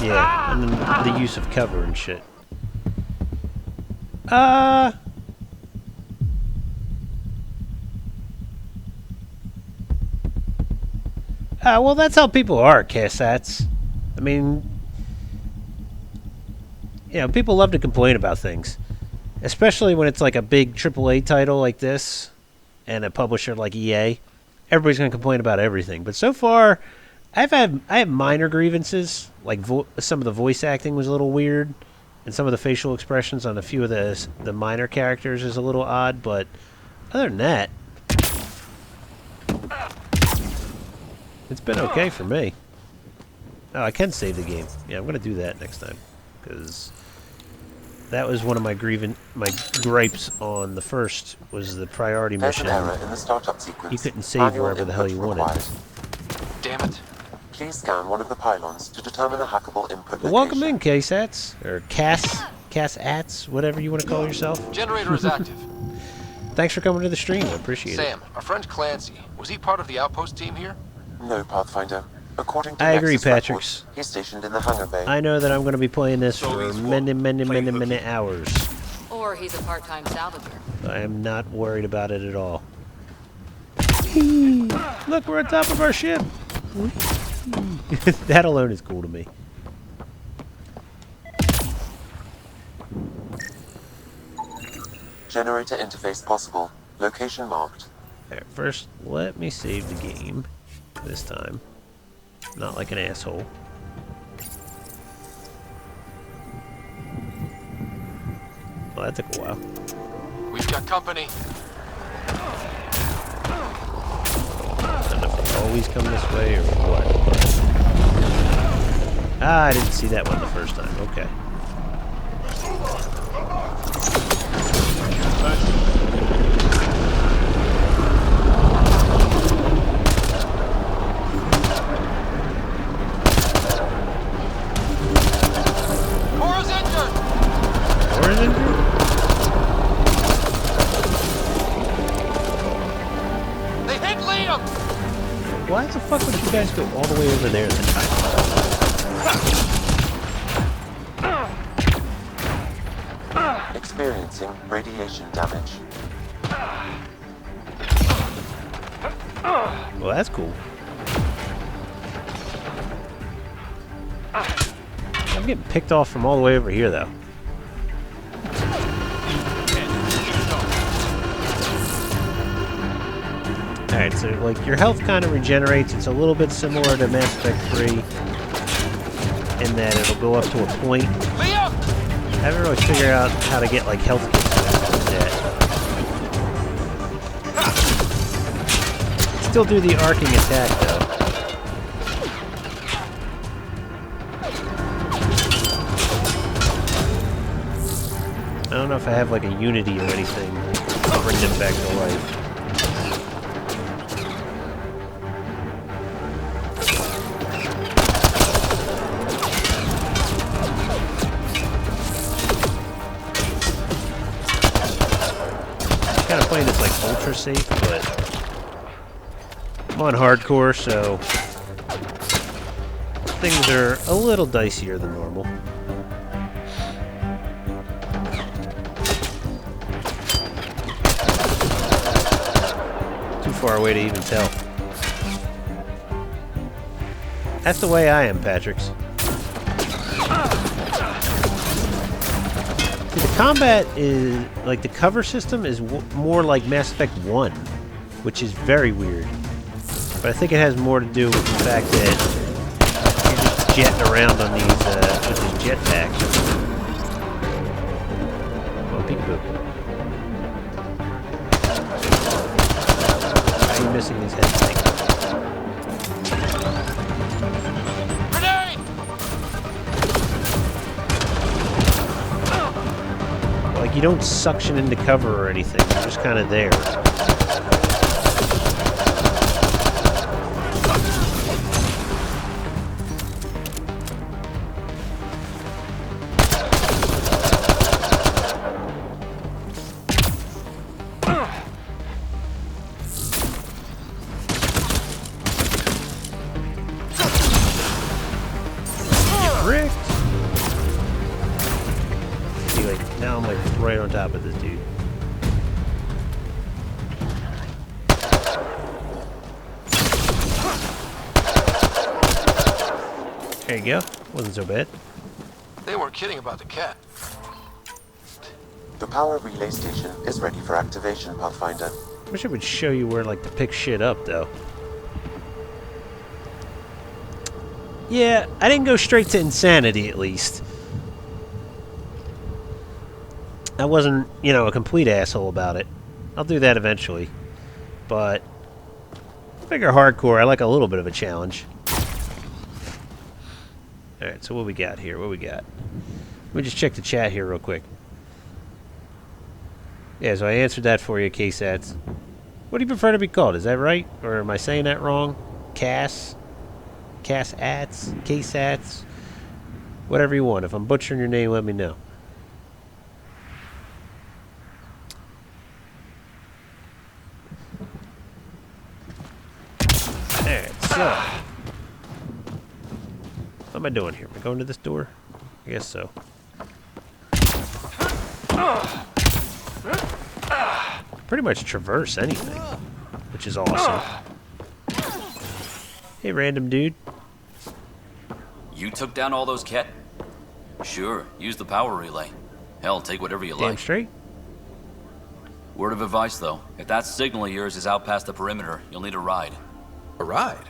Speaker 1: Yeah, and then the use of cover and shit. Well, that's how people are, Cassats. I mean, you know, people love to complain about things. Especially when it's like a big AAA title like this, and a publisher like EA. Everybody's going to complain about everything. But so far, I have minor grievances. Like, some of the voice acting was a little weird. And some of the facial expressions on a few of the minor characters is a little odd. But other than that, it's been okay for me. Oh, I can save the game. Yeah, I'm going to do that next time. Because that was one of my gripes on the first, was the priority
Speaker 7: There's
Speaker 1: mission.
Speaker 7: an error in the startup sequence.
Speaker 1: You couldn't save
Speaker 7: Manual
Speaker 1: wherever the hell
Speaker 7: input
Speaker 1: you wanted.
Speaker 7: required.
Speaker 2: Damn it.
Speaker 7: Please scan one of the pylons to determine a hackable input
Speaker 1: Well,
Speaker 7: location.
Speaker 1: welcome in, Cassats. Or Cassats, whatever you want to call yourself.
Speaker 2: Generator is active.
Speaker 1: Thanks for coming to the stream. I appreciate it.
Speaker 2: Sam, our friend Clancy, was he part of the outpost team here?
Speaker 7: No, Pathfinder. According to
Speaker 1: I agree,
Speaker 7: Nexus
Speaker 1: Patrick.
Speaker 7: records, he's stationed in the hangar bay.
Speaker 1: I know that I'm going to be playing this for many hours.
Speaker 3: Or he's a part-time salvager.
Speaker 1: I am not worried about it at all. Look, we're on top of our ship. That alone is cool to me.
Speaker 7: Generator interface possible. Location marked.
Speaker 1: Alright, first, let me save the game. This time. Not like an asshole. Well, that took a while.
Speaker 2: We've got company.
Speaker 1: I don't know if they always come this way or what. Ah, I didn't see that one the first time. Okay. burn injury?
Speaker 2: They hit Liam!
Speaker 1: Why the fuck would you guys go all the way over there then?
Speaker 7: Experiencing radiation damage.
Speaker 1: Well, that's cool. I'm getting picked off from all the way over here, though. Alright, so, like, your health kind of regenerates. It's a little bit similar to Mass Effect 3 in that it'll go up to a point. I haven't really figured out how to get, like, health kits yet. Still do the arcing attack, though. I don't know if I have like a unity or anything to bring them back to life. I'm kind of playing this like ultra safe, but I'm on hardcore, so things are a little dicier than normal. Far away to even tell. That's the way I am, Patrick's. See, the combat is like the cover system is more like Mass Effect 1, which is very weird. But I think it has more to do with the fact that you're just jetting around on these with these jetpacks. Oh, peekaboo. Missing these heads.
Speaker 2: Grenade!
Speaker 1: Like, you don't suction into cover or anything, you're just kind of there. Now I'm like right on top of this dude. There you go. Wasn't so bad.
Speaker 2: They weren't kidding about the cat.
Speaker 7: The power relay station is ready for activation, Pathfinder.
Speaker 1: Wish it would show you where like to pick shit up though. Yeah, I didn't go straight to insanity at least. I wasn't, you know, a complete asshole about it. I'll do that eventually. But I figure hardcore, I like a little bit of a challenge. Alright, so what we got here? What we got? Let me just check the chat here real quick. Yeah, so I answered that for you, KSATs. What do you prefer to be called? Is that right? Or am I saying that wrong? Cass? Cass-ats? KSATs? Whatever you want. If I'm butchering your name, let me know. Alright, so what am I doing here? Am I going to this door? I guess so. Pretty much traverse anything, which is awesome. Hey, random dude.
Speaker 11: You took down all those cat? Sure, use the power relay. Hell, take whatever you
Speaker 1: Damn
Speaker 11: like.
Speaker 1: straight.
Speaker 11: Word of advice, though. If that signal of yours is out past the perimeter, you'll need a ride.
Speaker 2: A ride?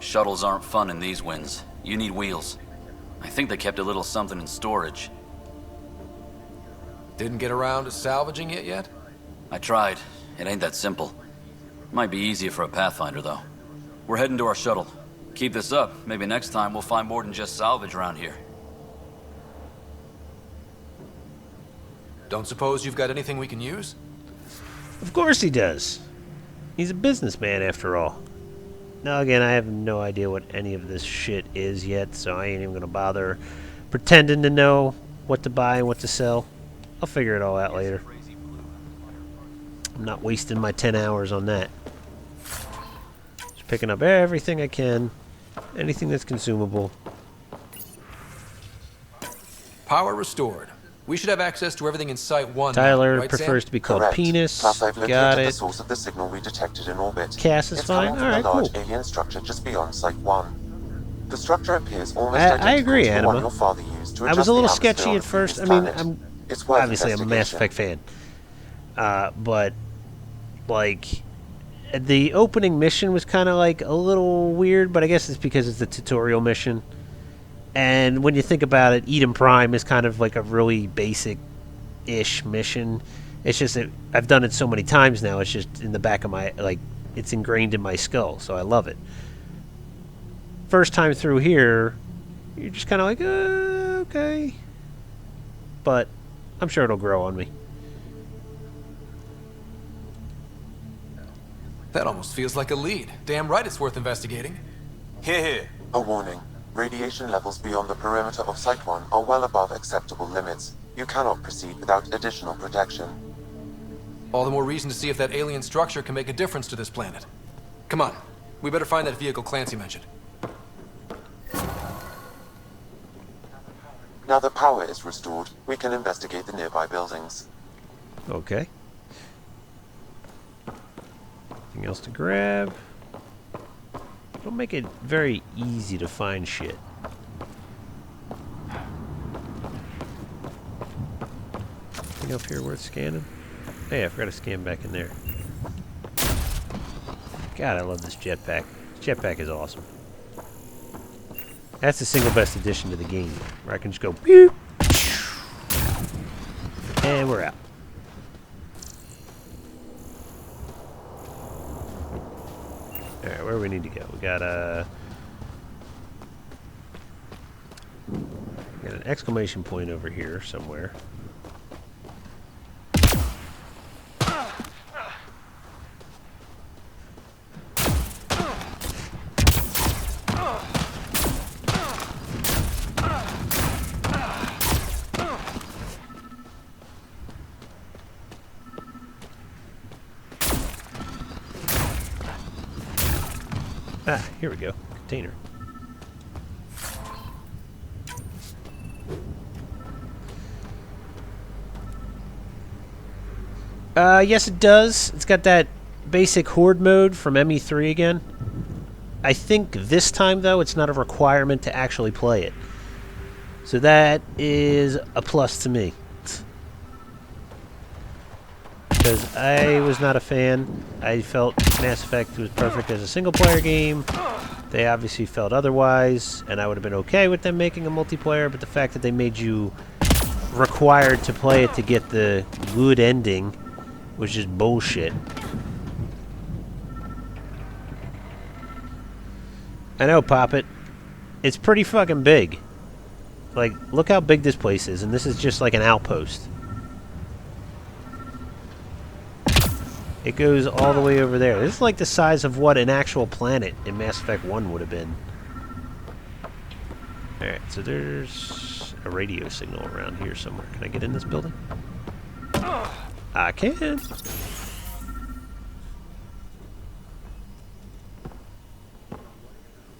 Speaker 11: Shuttles aren't fun in these winds. You need wheels. I think they kept a little something in storage.
Speaker 2: Didn't get around to salvaging it yet?
Speaker 11: I tried. It ain't that simple. Might be easier for a Pathfinder, though. We're heading to our shuttle. Keep this up. Maybe next time we'll find more than just salvage around here.
Speaker 2: Don't suppose you've got anything we can use?
Speaker 1: Of course he does. He's a businessman after all. Now again, I have no idea what any of this shit is yet, so I ain't even gonna bother pretending to know what to buy and what to sell. I'll figure it all out later. I'm not wasting my 10 hours on that. Just picking up everything I can. Anything that's consumable.
Speaker 2: Power restored. We should have access to everything in Site 1
Speaker 1: Tyler
Speaker 2: now, right,
Speaker 1: prefers
Speaker 2: Sam?
Speaker 1: to be called
Speaker 7: Correct.
Speaker 1: Penis.
Speaker 7: Plus, I've located
Speaker 1: Got
Speaker 7: the
Speaker 1: it.
Speaker 7: source of the signal we detected in orbit.
Speaker 1: Cass is
Speaker 7: it's
Speaker 1: fine?
Speaker 7: coming from
Speaker 1: Alright,
Speaker 7: a large
Speaker 1: cool.
Speaker 7: alien structure just beyond Site 1. The structure appears almost
Speaker 1: I
Speaker 7: identical
Speaker 1: agree,
Speaker 7: to the one
Speaker 1: Anima.
Speaker 7: your father used to
Speaker 1: I was
Speaker 7: adjust
Speaker 1: a little
Speaker 7: the atmosphere
Speaker 1: sketchy
Speaker 7: on
Speaker 1: at
Speaker 7: the
Speaker 1: first. I
Speaker 7: previous
Speaker 1: mean,
Speaker 7: planet.
Speaker 1: I'm
Speaker 7: It's worth
Speaker 1: obviously I'm a Mass Effect fan. But, like, the opening mission was kind of like a little weird, but I guess it's because it's a tutorial mission. And when you think about it, Eden Prime is kind of like a really basic-ish mission. It's just that I've done it so many times now, it's just in the back of my, like, it's ingrained in my skull, so I love it. First time through here, you're just kind of like, okay. But I'm sure it'll grow on me.
Speaker 2: That almost feels like a lead. Damn right it's worth investigating.
Speaker 6: Here.
Speaker 7: A warning. Radiation levels beyond the perimeter of Site 1 are well above acceptable limits. You cannot proceed without additional protection.
Speaker 2: All the more reason to see if that alien structure can make a difference to this planet. Come on. We better find that vehicle Clancy mentioned.
Speaker 7: Now that power is restored, we can investigate the nearby buildings.
Speaker 1: Okay. Anything else to grab? Don't make it very easy to find shit. Anything up here worth scanning? Hey, I forgot to scan back in there. God, I love this jetpack. This jetpack is awesome. That's the single best addition to the game, where I can just go pew, and we're out. Alright, where do we need to go? We got an exclamation point over here somewhere. Ah, here we go. Container. Yes it does. It's got that basic horde mode from ME3 again. I think this time, though, it's not a requirement to actually play it. So that is a plus to me. Because I was not a fan. I felt Mass Effect was perfect as a single-player game. They obviously felt otherwise, and I would have been okay with them making a multiplayer, but the fact that they made you required to play it to get the good ending was just bullshit. I know, Poppet. It's pretty fucking big. Like, look how big this place is, and this is just like an outpost. It goes all the way over there. This is like the size of what an actual planet in Mass Effect 1 would have been. Alright, so there's a radio signal around here somewhere. Can I get in this building? I can.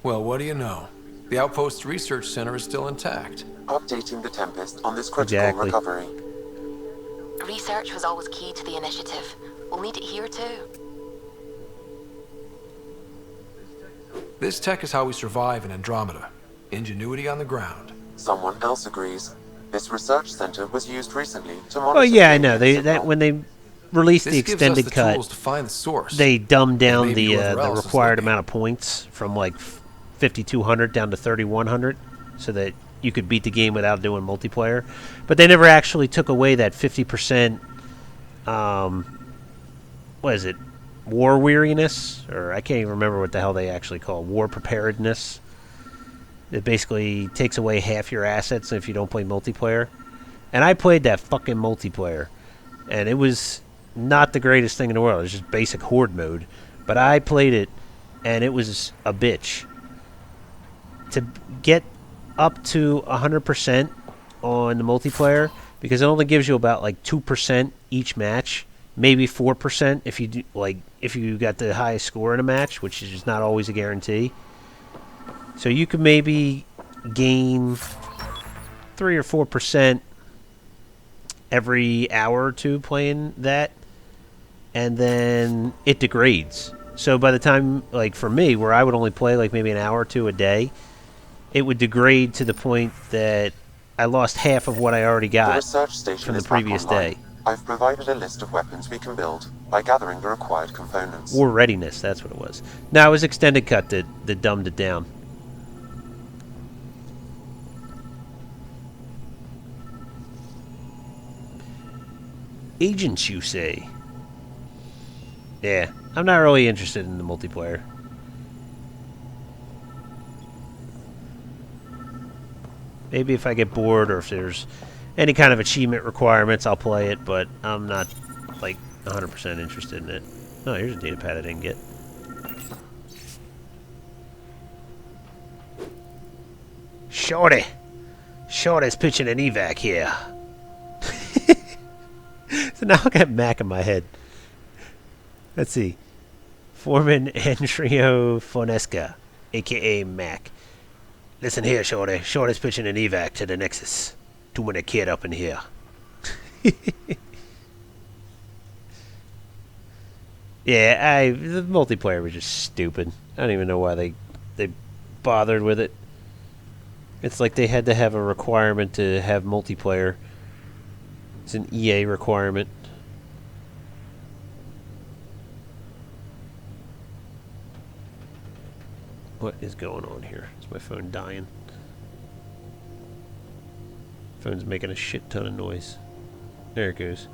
Speaker 2: Well, what do you know? The Outpost Research Center is still intact.
Speaker 7: Updating the Tempest on this critical recovery.
Speaker 8: Research was always key to the initiative. We'll need it here too.
Speaker 2: This tech is how we survive in Andromeda. Ingenuity on the ground.
Speaker 7: Someone else agrees. This research center was used recently to monitor...
Speaker 1: Oh yeah, I know. When they released the extended cut,
Speaker 2: tools to find the source.
Speaker 1: They dumbed down the required amount of points from like 5,200 down to 3,100, so that you could beat the game without doing multiplayer. But they never actually took away that 50%. What is it? War weariness, or I can't even remember what the hell they actually call it. War preparedness. It basically takes away half your assets if you don't play multiplayer. And I played that fucking multiplayer, and it was not the greatest thing in the world. It was just basic horde mode. But I played it, and it was a bitch. To get up to 100% on the multiplayer, because it only gives you about like 2% each match, maybe 4% if you do, like if you got the highest score in a match, which is just not always a guarantee. So you could maybe gain 3 or 4% every hour or two playing that, and then it degrades. So by the time, like for me, where I would only play like maybe an hour or two a day, it would degrade to the point that I lost half of what I already
Speaker 7: The
Speaker 1: got
Speaker 7: research station
Speaker 1: from the
Speaker 7: is back
Speaker 1: previous
Speaker 7: online.
Speaker 1: day.
Speaker 7: I've provided a list of weapons we can build by gathering the required components.
Speaker 1: War readiness, that's what it was. No, it was extended cut that dumbed it down. Agents, you say? Yeah, I'm not really interested in the multiplayer. Maybe if I get bored or if there's any kind of achievement requirements, I'll play it, but I'm not, like, 100% interested in it. Oh, here's a data pad I didn't get. Shorty! Shorty's pitching an evac here. So now I got Mac in my head. Let's see. Foreman Andrio Fonesca, a.k.a. Mac. Listen here, Shorty. Shorty's pitching an evac to the Nexus. Too many kid up in here. Yeah, the multiplayer was just stupid. I don't even know why they bothered with it. It's like they had to have a requirement to have multiplayer. It's an EA requirement. What is going on here? Is my phone dying? Phone's making a shit ton of noise. There it goes.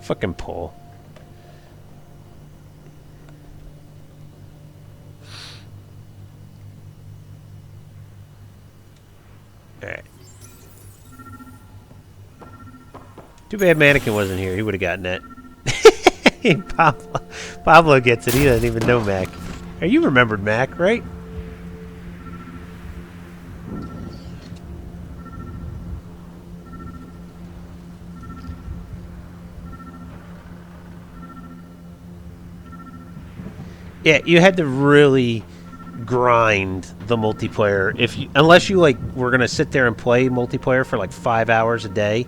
Speaker 1: Fucking Paul. Alright. Too bad Mannequin wasn't here. He would have gotten that. Pablo gets it. He doesn't even know Mac. Hey, you remembered Mac, right? Yeah, you had to really grind the multiplayer unless you like were gonna sit there and play multiplayer for like 5 hours a day.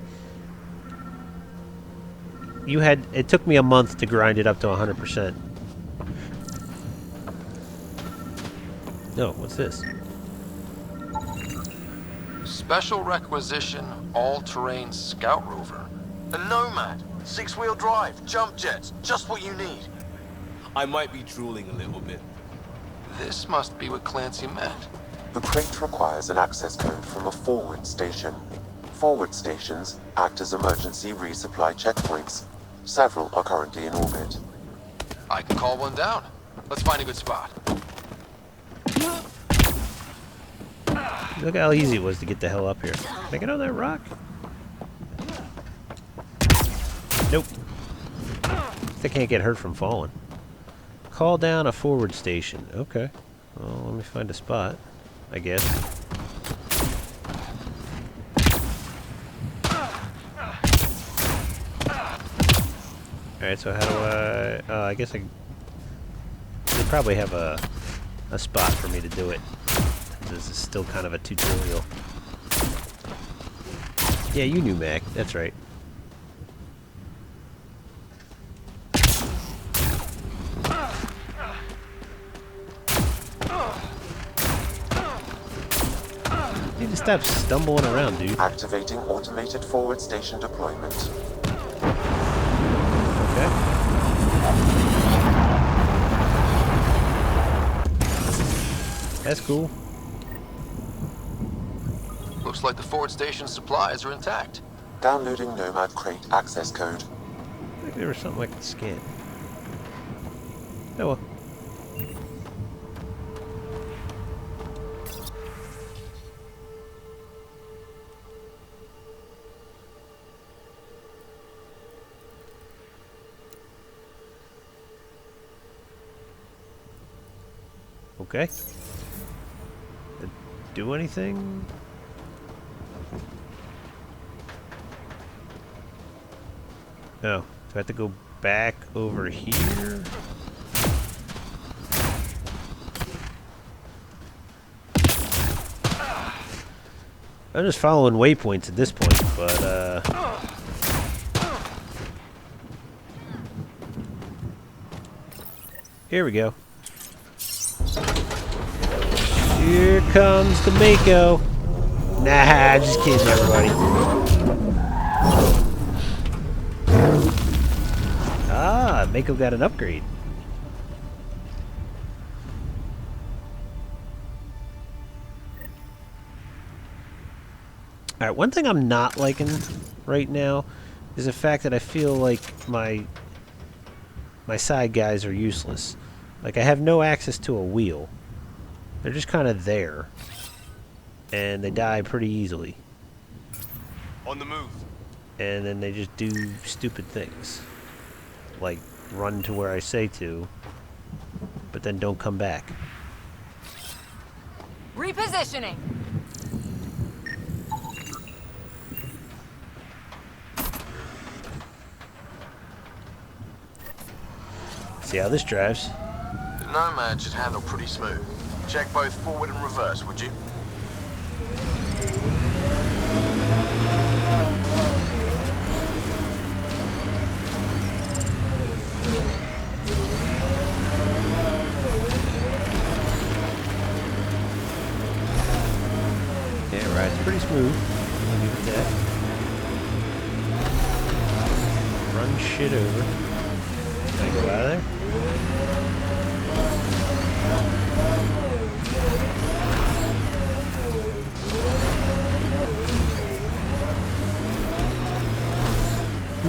Speaker 1: It took me a month to grind it up to 100%. No, what's this?
Speaker 2: Special requisition, all-terrain scout rover.
Speaker 6: A Nomad, 6-wheel drive, jump jets, just what you need.
Speaker 12: I might be drooling a little bit.
Speaker 2: This must be what Clancy meant.
Speaker 7: The crate requires an access code from a forward station. Forward stations act as emergency resupply checkpoints. Several are currently in orbit.
Speaker 2: I can call one down. Let's find a good spot.
Speaker 1: Look how easy it was to get the hell up here. Can I get on that rock? Nope. I can't get hurt from falling. Call down a forward station. Okay. Well, let me find a spot, I guess. Alright, so how do I guess they probably have a spot for me to do it. This is still kind of a tutorial. Yeah, you knew Mac. That's right. You need to stop stumbling around, dude.
Speaker 7: Activating automated forward station deployment.
Speaker 1: Okay. That's cool.
Speaker 2: Looks like the forward station supplies are intact.
Speaker 7: Downloading Nomad crate access code.
Speaker 1: I think there was something I could scan. Oh well. Okay. Did it do anything? Oh, do I have to go back over here? I'm just following waypoints at this point, but here we go. Here comes the Mako. Nah, just kidding, everybody. Ah, Mako got an upgrade. Alright, one thing I'm not liking right now is the fact that I feel like my side guys are useless. Like, I have no access to a wheel. They're just kind of there. And they die pretty easily.
Speaker 12: On the move.
Speaker 1: And then they just do stupid things. Like, run to where I say to, but then don't come back.
Speaker 3: Repositioning.
Speaker 1: See how this drives.
Speaker 15: The Nomad should handle pretty smooth. Check both forward and reverse, would you?
Speaker 1: Yeah, it rides pretty smooth. I'll give it that. Run shit over. Can I go out of there?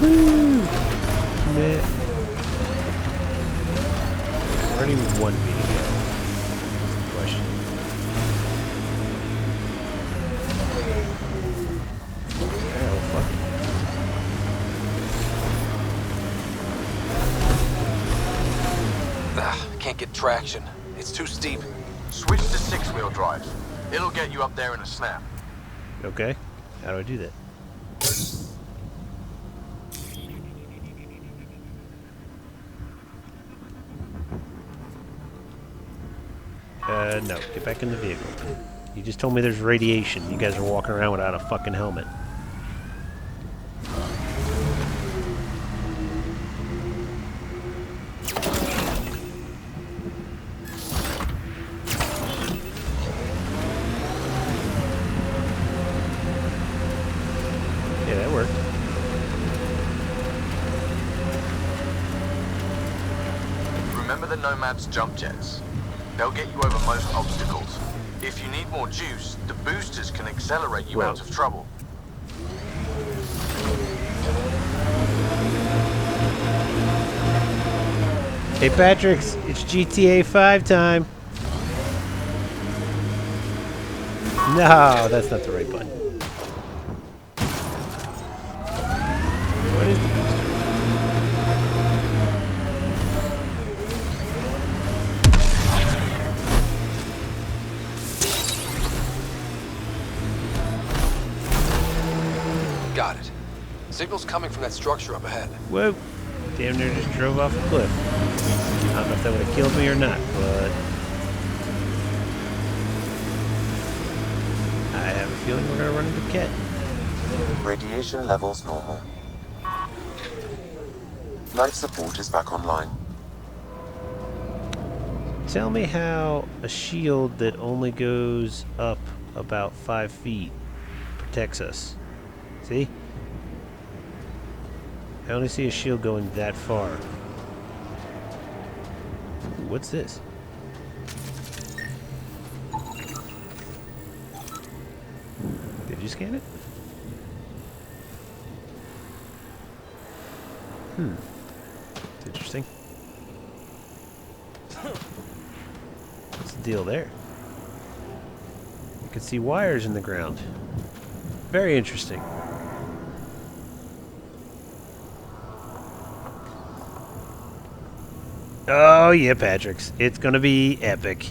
Speaker 1: Woo! Meh. Where do you want me to go? That's the question. Oh, fuck it.
Speaker 15: Can't get traction. It's too steep. Switch to six-wheel drive. It'll get you up there in a snap.
Speaker 1: Okay. How do I do that? No. Get back in the vehicle. You just told me there's radiation. You guys are walking around without a fucking helmet. Yeah, that worked.
Speaker 15: Remember the Nomad's jump jets? They'll get you over most obstacles. If you need more juice, the boosters can accelerate you out of trouble.
Speaker 1: Hey, Patrick's, it's GTA 5 time. No, that's not the right button. What is the booster?
Speaker 2: Got it. Signal's coming from that structure up ahead.
Speaker 1: Whoa. Damn near just drove off a cliff. I don't know if that would have killed me or not, but I have a feeling we're going to run into Ket.
Speaker 7: Radiation levels normal. Life support is back online.
Speaker 1: Tell me how a shield that only goes up about 5 feet protects us. See? I only see a shield going that far. Ooh, what's this? Did you scan it? It's interesting. What's the deal there? You can see wires in the ground. Very interesting. Oh yeah, Patrick's. It's gonna be epic.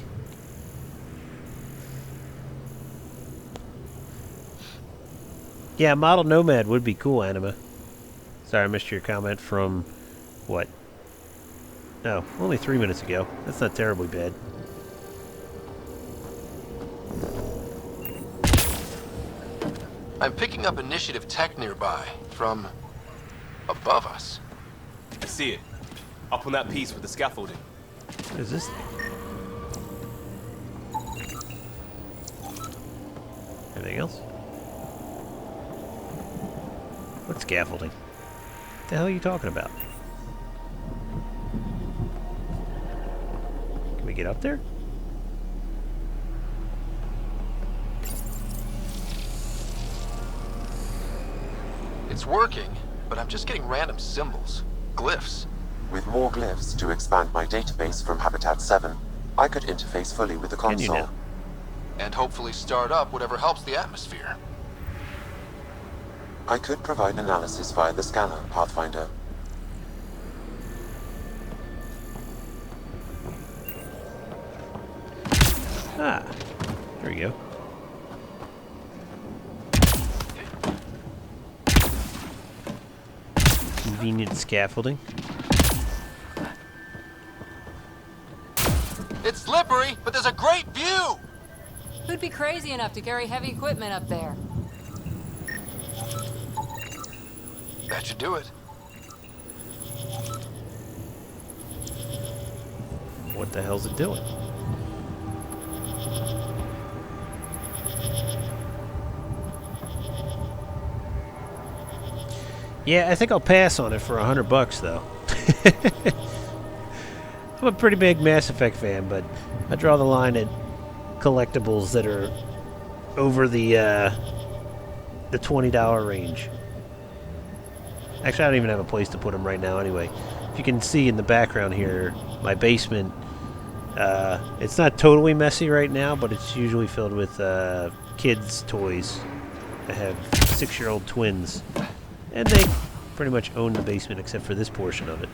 Speaker 1: Yeah, model Nomad would be cool, Anima. Sorry, I missed your comment from, what? No, only 3 minutes ago. That's not terribly bad.
Speaker 2: I'm picking up initiative tech nearby, from above us.
Speaker 12: I see it. Up on that piece with the scaffolding.
Speaker 1: What is this thing? Anything else? What scaffolding? What the hell are you talking about? Can we get up there?
Speaker 2: It's working, but I'm just getting random symbols. Glyphs.
Speaker 7: With more glyphs to expand my database from Habitat 7, I could interface fully with the
Speaker 1: Can you
Speaker 7: console.
Speaker 1: now?
Speaker 2: And hopefully start up whatever helps the atmosphere.
Speaker 7: I could provide analysis via the scanner, Pathfinder.
Speaker 1: Ah, there we go. Convenient scaffolding.
Speaker 2: It's slippery, but there's a great view!
Speaker 3: Who'd be crazy enough to carry heavy equipment up there?
Speaker 2: That should do it.
Speaker 1: What the hell's it doing? Yeah, I think I'll pass on it for $100 though. I'm a pretty big Mass Effect fan, but I draw the line at collectibles that are over the $20 range. Actually, I don't even have a place to put them right now anyway. If you can see in the background here, my basement, it's not totally messy right now, but it's usually filled with kids' toys. I have 6-year-old twins, and they pretty much own the basement except for this portion of it.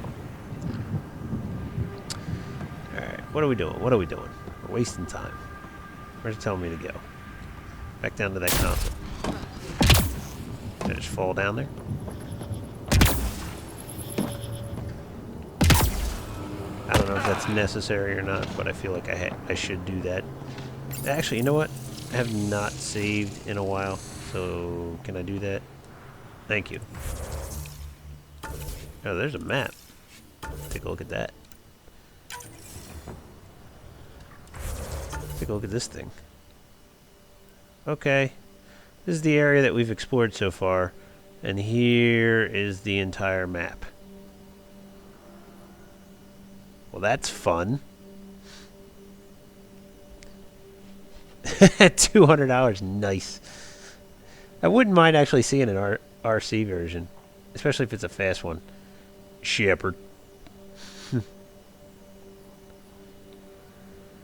Speaker 1: Alright, what are we doing? What are we doing? We're wasting time. Where's it telling me to go? Back down to that console. Did I just fall down there? I don't know if that's necessary or not, but I feel like I should do that. Actually, you know what? I have not saved in a while, so can I do that? Thank you. Oh, there's a map. Take a look at that. Take a look at this thing. Okay. This is the area that we've explored so far, and here is the entire map. Well, that's fun. $200, nice. I wouldn't mind actually seeing an RC version, especially if it's a fast one. Shepherd.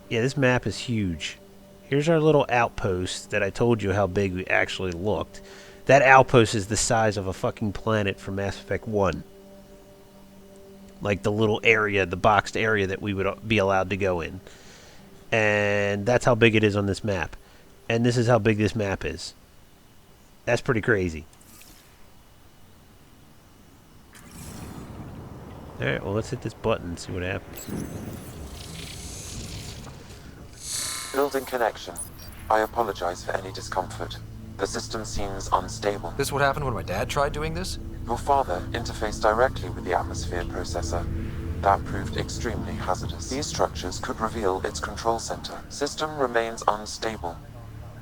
Speaker 1: Yeah, this map is huge. Here's our little outpost that I told you how big we actually looked. That outpost is the size of a fucking planet from Mass Effect 1. Like the little area, the boxed area that we would be allowed to go in. And that's how big it is on this map. And this is how big this map is. That's pretty crazy. Alright, well let's hit this button and see what happens.
Speaker 7: Building connection. I apologize for any discomfort. The system seems unstable.
Speaker 2: This what happened when my dad tried doing this?
Speaker 7: Your father interfaced directly with the atmosphere processor. That proved extremely hazardous. These structures could reveal its control center. System remains unstable.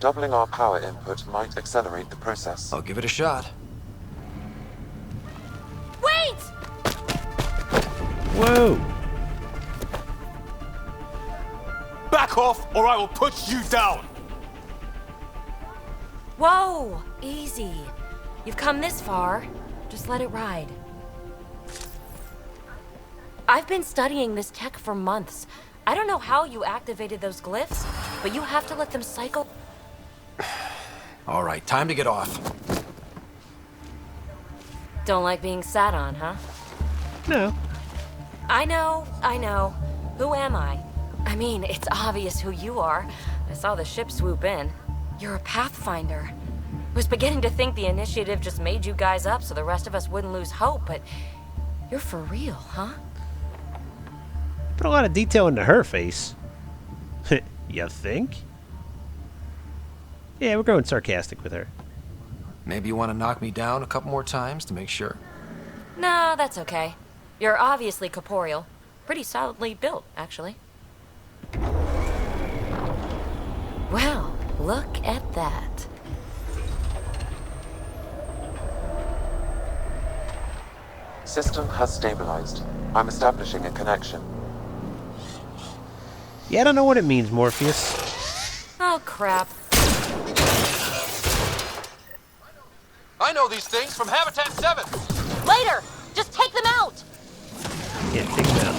Speaker 7: Doubling our power input might accelerate the process.
Speaker 2: I'll give it a shot.
Speaker 8: Wait!
Speaker 1: Whoa!
Speaker 12: Back off, or I will put you down!
Speaker 8: Whoa! Easy. You've come this far. Just let it ride. I've been studying this tech for months. I don't know how you activated those glyphs, but you have to let them cycle.
Speaker 2: All right, time to get off.
Speaker 8: Don't like being sat on, huh?
Speaker 1: No.
Speaker 8: I know. Who am I? I mean, it's obvious who you are. I saw the ship swoop in. You're a Pathfinder. Was beginning to think the initiative just made you guys up so the rest of us wouldn't lose hope, but you're for real, huh?
Speaker 1: Put a lot of detail into her face. You think? Yeah, we're going sarcastic with her.
Speaker 2: Maybe you want to knock me down a couple more times to make sure?
Speaker 8: Nah, that's okay. You're obviously corporeal. Pretty solidly built, actually. Well, look at that.
Speaker 7: System has stabilized. I'm establishing a connection.
Speaker 1: Yeah, I don't know what it means, Morpheus.
Speaker 8: Oh, crap.
Speaker 2: I know these things from Habitat 7!
Speaker 8: Later! Just take them out!
Speaker 1: Yeah, take them out.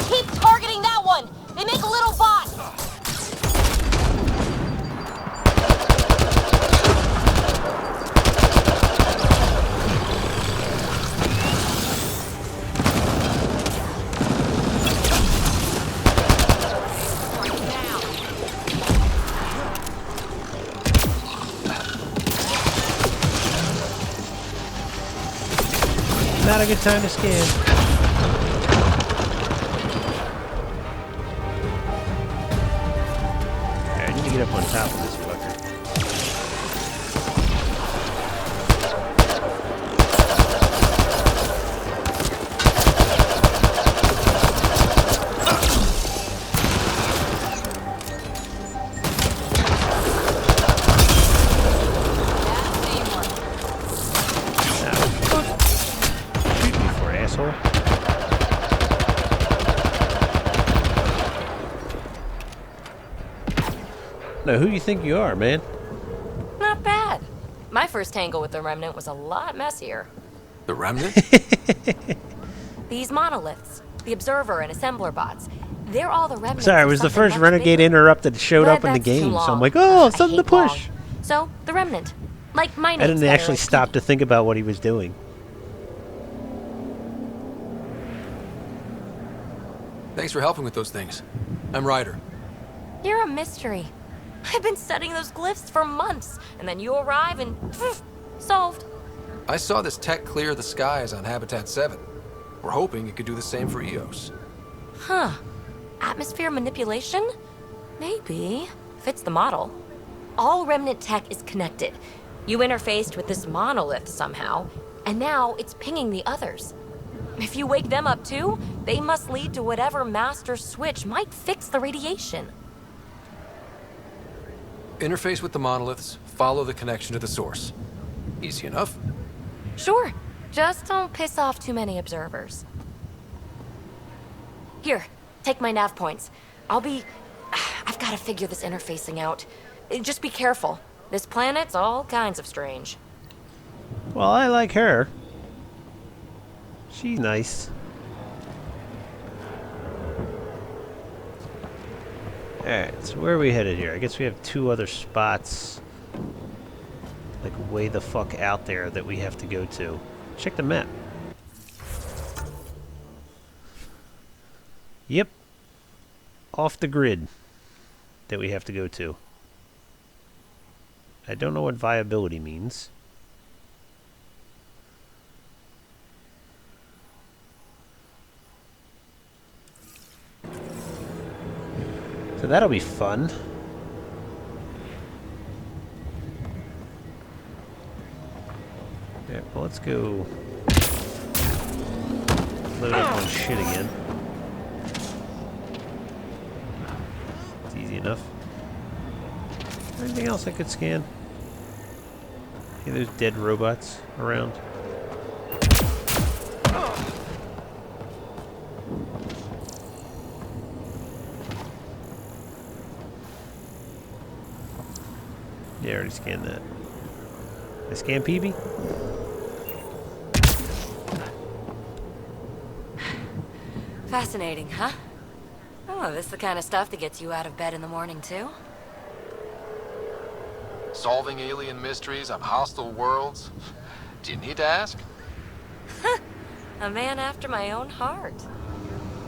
Speaker 8: Keep targeting that one! They make a little bot!
Speaker 1: Not a good time to scan. Alright, I need to get up on top of this fucker. Now, who do you think you are, man?
Speaker 8: Not bad. My first tangle with the Remnant was a lot messier.
Speaker 2: The Remnant?
Speaker 8: These monoliths, the Observer and Assembler bots, they're all the Remnants.
Speaker 1: Sorry, it was the first Renegade Interrupt that showed up in the game, so I'm like, oh, something to push.
Speaker 8: So, the Remnant. Like my name.
Speaker 1: I didn't actually stop to think about what he was doing.
Speaker 2: Thanks for helping with those things. I'm Ryder.
Speaker 8: You're a mystery. I've been studying those glyphs for months, and then you arrive and solved.
Speaker 2: I saw this tech clear the skies on Habitat 7. We're hoping it could do the same for EOS.
Speaker 8: Huh. Atmosphere manipulation? Maybe. Fits the model. All Remnant tech is connected. You interfaced with this monolith somehow, and now it's pinging the others. If you wake them up too, they must lead to whatever master switch might fix the radiation.
Speaker 2: Interface with the monoliths, follow the connection to the source. Easy enough.
Speaker 8: Sure. Just don't piss off too many observers. Here, take my nav points. I've got to figure this interfacing out. Just be careful. This planet's all kinds of strange.
Speaker 1: Well, I like her. She's nice. Alright, so where are we headed here? I guess we have two other spots, like way the fuck out there, that we have to go to. Check the map. Yep. Off the grid that we have to go to. I don't know what viability means. So that'll be fun. Yeah, well, let's go load up on shit again. It's easy enough. Anything else I could scan? Yeah, there's dead robots around. Yeah, I already scanned that. I scan PB?
Speaker 8: Fascinating, huh? Oh, this is the kind of stuff that gets you out of bed in the morning, too?
Speaker 15: Solving alien mysteries on hostile worlds? Do you need to ask?
Speaker 8: A man after my own heart.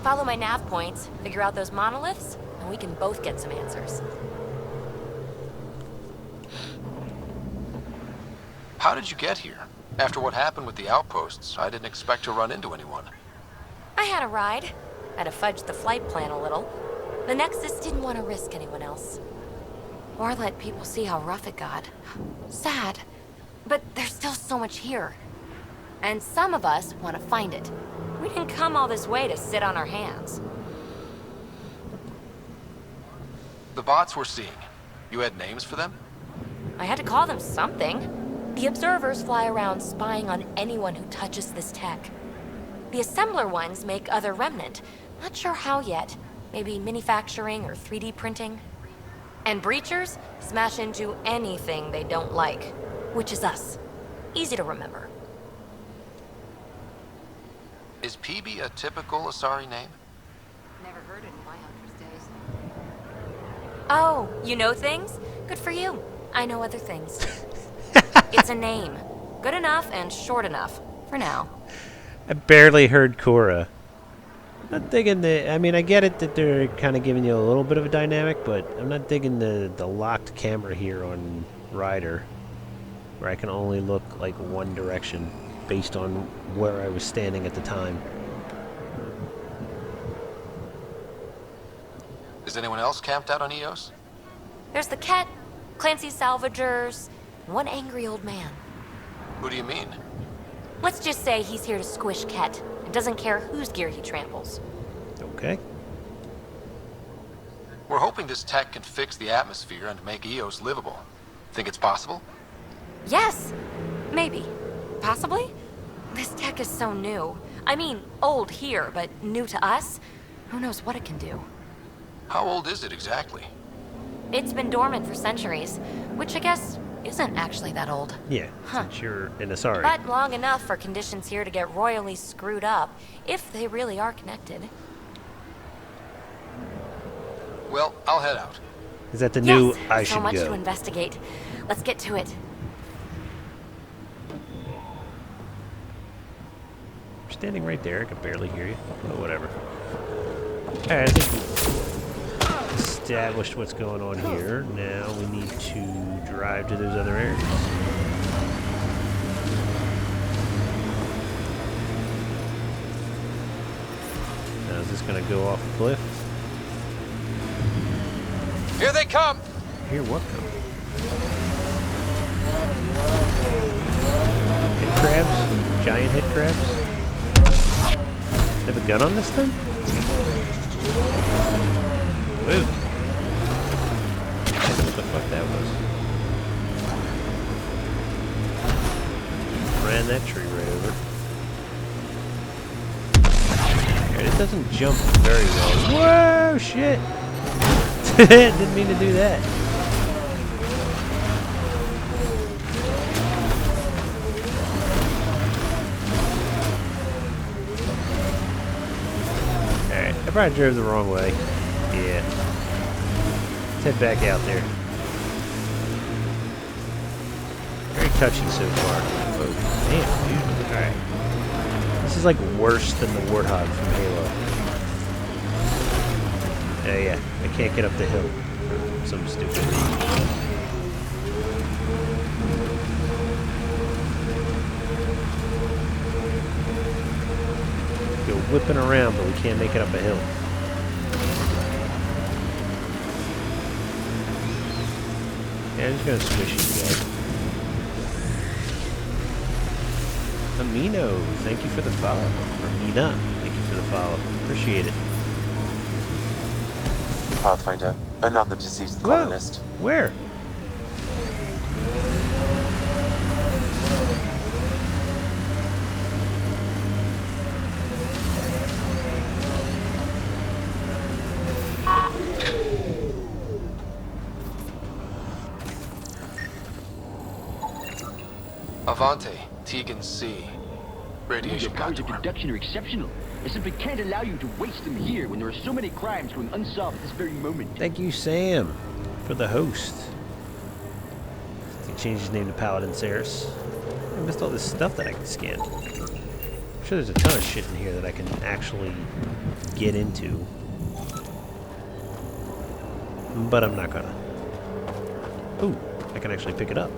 Speaker 8: Follow my nav points, figure out those monoliths, and we can both get some answers.
Speaker 2: How did you get here? After what happened with the outposts, I didn't expect to run into anyone.
Speaker 8: I had a ride. Had to fudge the flight plan a little. The Nexus didn't want to risk anyone else. Or let people see how rough it got. Sad. But there's still so much here. And some of us want to find it. We didn't come all this way to sit on our hands.
Speaker 2: The bots we're seeing, you had names for them?
Speaker 8: I had to call them something. The observers fly around spying on anyone who touches this tech. The assembler ones make other remnant. Not sure how yet. Maybe manufacturing or 3D printing. And breachers smash into anything they don't like, which is us. Easy to remember.
Speaker 2: Is PB a typical Asari name?
Speaker 3: Never heard it in my hunter's days.
Speaker 8: Oh, you know things? Good for you. I know other things. It's a name. Good enough and short enough. For now.
Speaker 1: I barely heard Cora. I'm not digging the... I mean, I get it that they're kind of giving you a little bit of a dynamic, but I'm not digging the locked camera here on Ryder, where I can only look like one direction based on where I was standing at the time.
Speaker 2: Is anyone else camped out on Eos?
Speaker 8: There's the Ket, Clancy's Salvagers, one angry old man.
Speaker 2: Who do you mean?
Speaker 8: Let's just say he's here to squish Ket and doesn't care whose gear he tramples.
Speaker 1: Okay.
Speaker 2: We're hoping this tech can fix the atmosphere and make Eos livable. Think it's possible?
Speaker 8: Yes! Maybe. Possibly? This tech is so new. I mean, old here, but new to us? Who knows what it can do?
Speaker 2: How old is it exactly?
Speaker 8: It's been dormant for centuries, which I guess isn't actually that old.
Speaker 1: Yeah, since you're in Asari.
Speaker 8: But long enough for conditions here to get royally screwed up, if they really are connected.
Speaker 2: Well, I'll head out.
Speaker 1: Is that the new
Speaker 8: Yes,
Speaker 1: I
Speaker 8: so
Speaker 1: should
Speaker 8: much
Speaker 1: go?
Speaker 8: to investigate. Let's get to it.
Speaker 1: You're standing right there. I can barely hear you. Oh, whatever. Alright, I think we've established what's going on here. Now we need to drive to those other areas. Now, is this going to go off a cliff?
Speaker 2: Here they come!
Speaker 1: Here what come? Head crabs? Giant head crabs? They have a gun on this thing? Whoa. I don't know what the fuck that was. Ran that tree right over. Alright, it doesn't jump very well. Whoa, shit! Didn't mean to do that. Alright, I probably drove the wrong way. Yeah. Let's head back out there. Very touchy so far. Oh, damn, dude. Alright. This is like worse than the Warthog from Halo. Oh yeah, I can't get up the hill. Some stupid reason. Go whipping around, but we can't make it up a hill. Yeah, I'm just gonna squish you guys. Amino, thank you for the follow. Or Mina, thank you for the follow. Appreciate it.
Speaker 7: Pathfinder, another deceased
Speaker 1: Whoa.
Speaker 7: colonist.
Speaker 1: Where?
Speaker 2: Avante, Tegan C. Radiation
Speaker 9: Your powers of
Speaker 2: contour.
Speaker 9: deduction are exceptional. I simply can't allow you to waste them here when there are so many crimes going unsolved at this very moment.
Speaker 1: Thank you, Sam, for the host. He changed his name to Paladin Saris. I missed all this stuff that I can scan. I'm sure there's a ton of shit in here that I can actually get into. But I'm not gonna. Ooh, I can actually pick it up.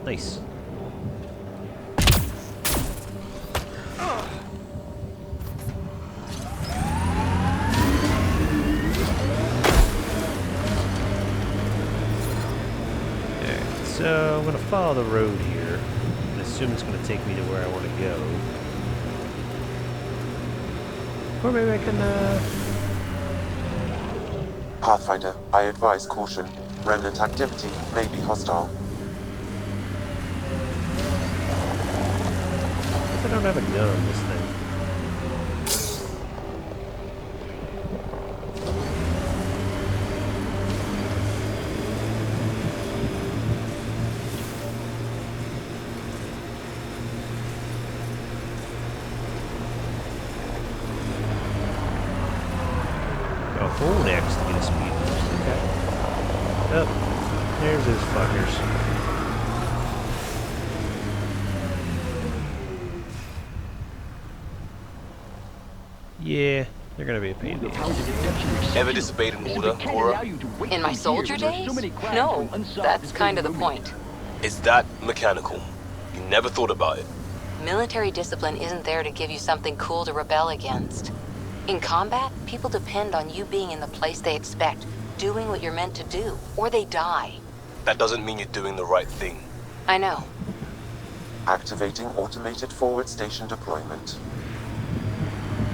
Speaker 1: Nice. Alright, so I'm gonna follow the road here and assume it's gonna take me to where I want to go. Or maybe I can,
Speaker 7: Pathfinder, I advise caution. Remnant activity may be hostile.
Speaker 1: I don't have a gun on this thing. A hold X to get a speed boost, okay. Oh, there's those fuckers. Yeah, they're gonna be a pain in the ass.
Speaker 6: Ever disobeyed an order, Cora?
Speaker 3: In my soldier days? No, that's kind of the point.
Speaker 6: Is that mechanical? You never thought about it.
Speaker 3: Military discipline isn't there to give you something cool to rebel against. In combat, people depend on you being in the place they expect, doing what you're meant to do, or they die.
Speaker 6: That doesn't mean you're doing the right thing.
Speaker 3: I know.
Speaker 7: Activating automated forward station deployment.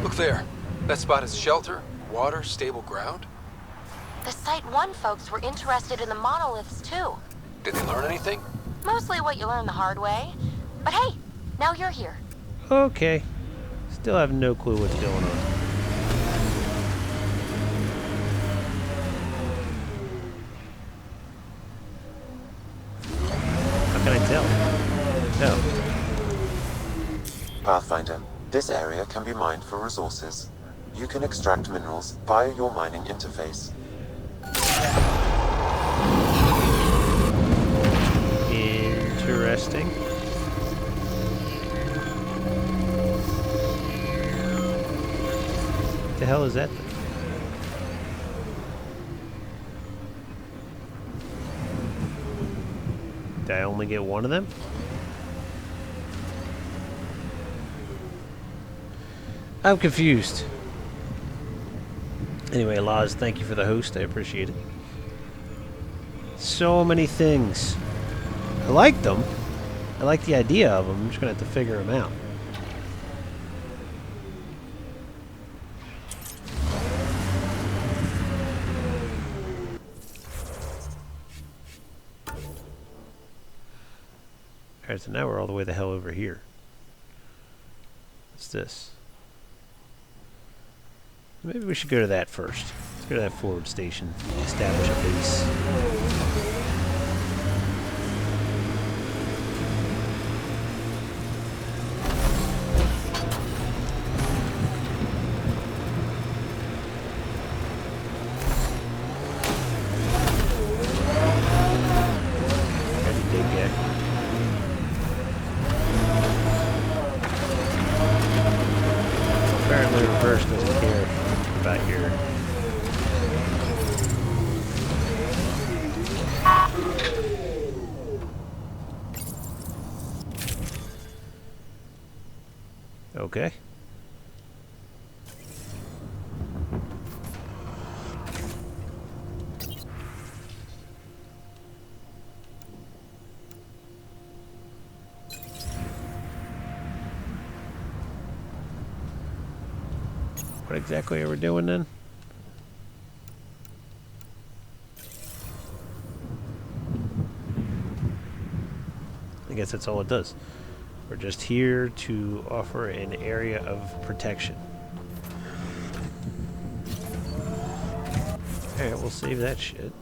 Speaker 2: Look there. That spot is shelter, water, stable ground.
Speaker 8: The Site 1 folks were interested in the monoliths, too.
Speaker 2: Did they learn anything?
Speaker 8: Mostly what you learn the hard way. But hey, now you're here.
Speaker 1: Okay. Still have no clue what's going on. How can I tell? No.
Speaker 7: Pathfinder, this area can be mined for resources. You can extract minerals via your mining interface.
Speaker 1: Interesting. What the hell is that thing? Did I only get one of them? I'm confused. Anyway, Laz, thank you for the host. I appreciate it. So many things. I like them. I like the idea of them. I'm just going to have to figure them out. Alright, so now we're all the way the hell over here. What's this? Maybe we should go to that first. Let's go to that forward station. Establish a base. Apparently reverse doesn't care about your... Okay. What exactly are we doing then? I guess that's all it does. We're just here to offer an area of protection. Alright, we'll save that shit.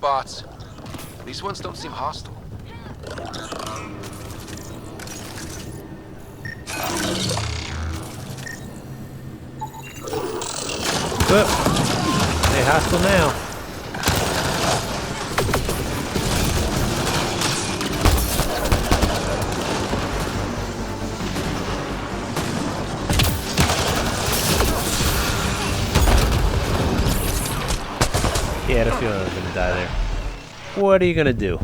Speaker 2: spots. These ones don't seem hostile.
Speaker 1: Whoop. They hostile now. Yeah, I had a feeling I was gonna die there. What are you gonna do?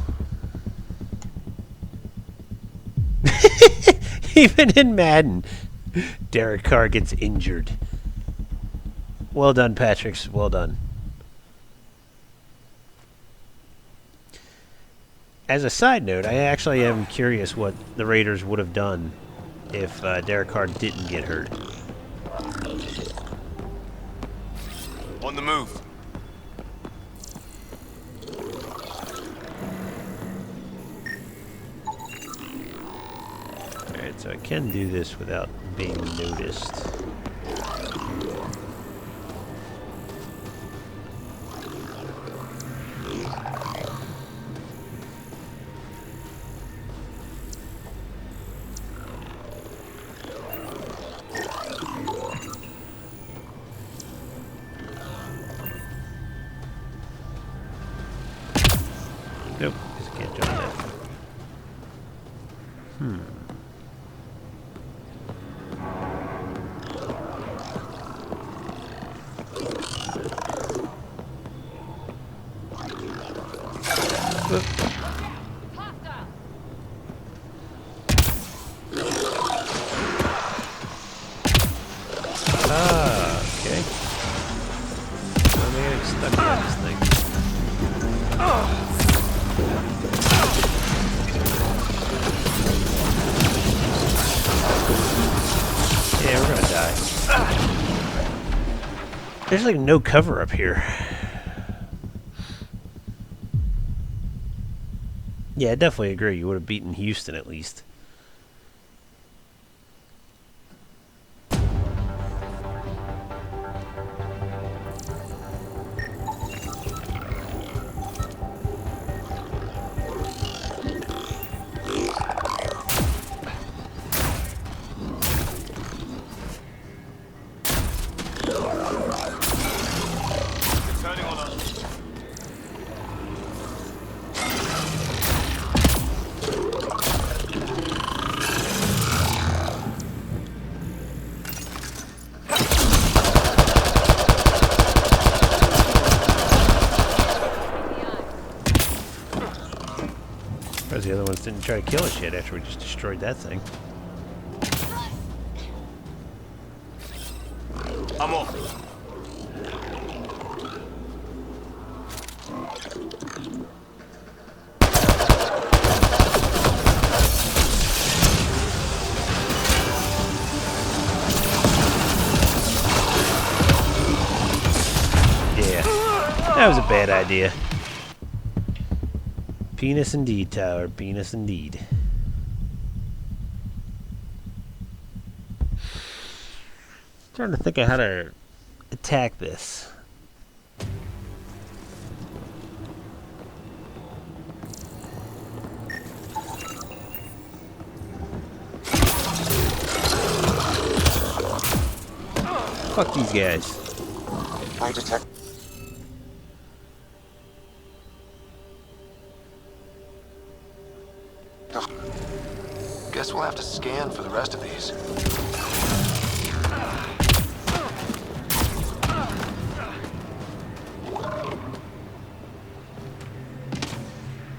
Speaker 1: Even in Madden, Derek Carr gets injured. Well done, Patrick. Well done. As a side note, I actually am curious what the Raiders would have done if Derek Carr didn't get hurt.
Speaker 12: On the move.
Speaker 1: Alright, so I can do this without being noticed. Nope, just can't jump that. Ah, okay. I'm gonna get stuck on this thing. Yeah, we're gonna die. There's like no cover up here. Yeah, I definitely agree. You would have beaten Houston at least. Whereas the other ones didn't try to kill us yet after we just destroyed that thing.
Speaker 12: I'm off.
Speaker 1: Yeah, that was a bad idea. Penis indeed, Tower. Penis indeed. Trying to think of how to attack this. Fuck these guys.
Speaker 7: I detect.
Speaker 2: Guess we'll have to scan for the rest of these.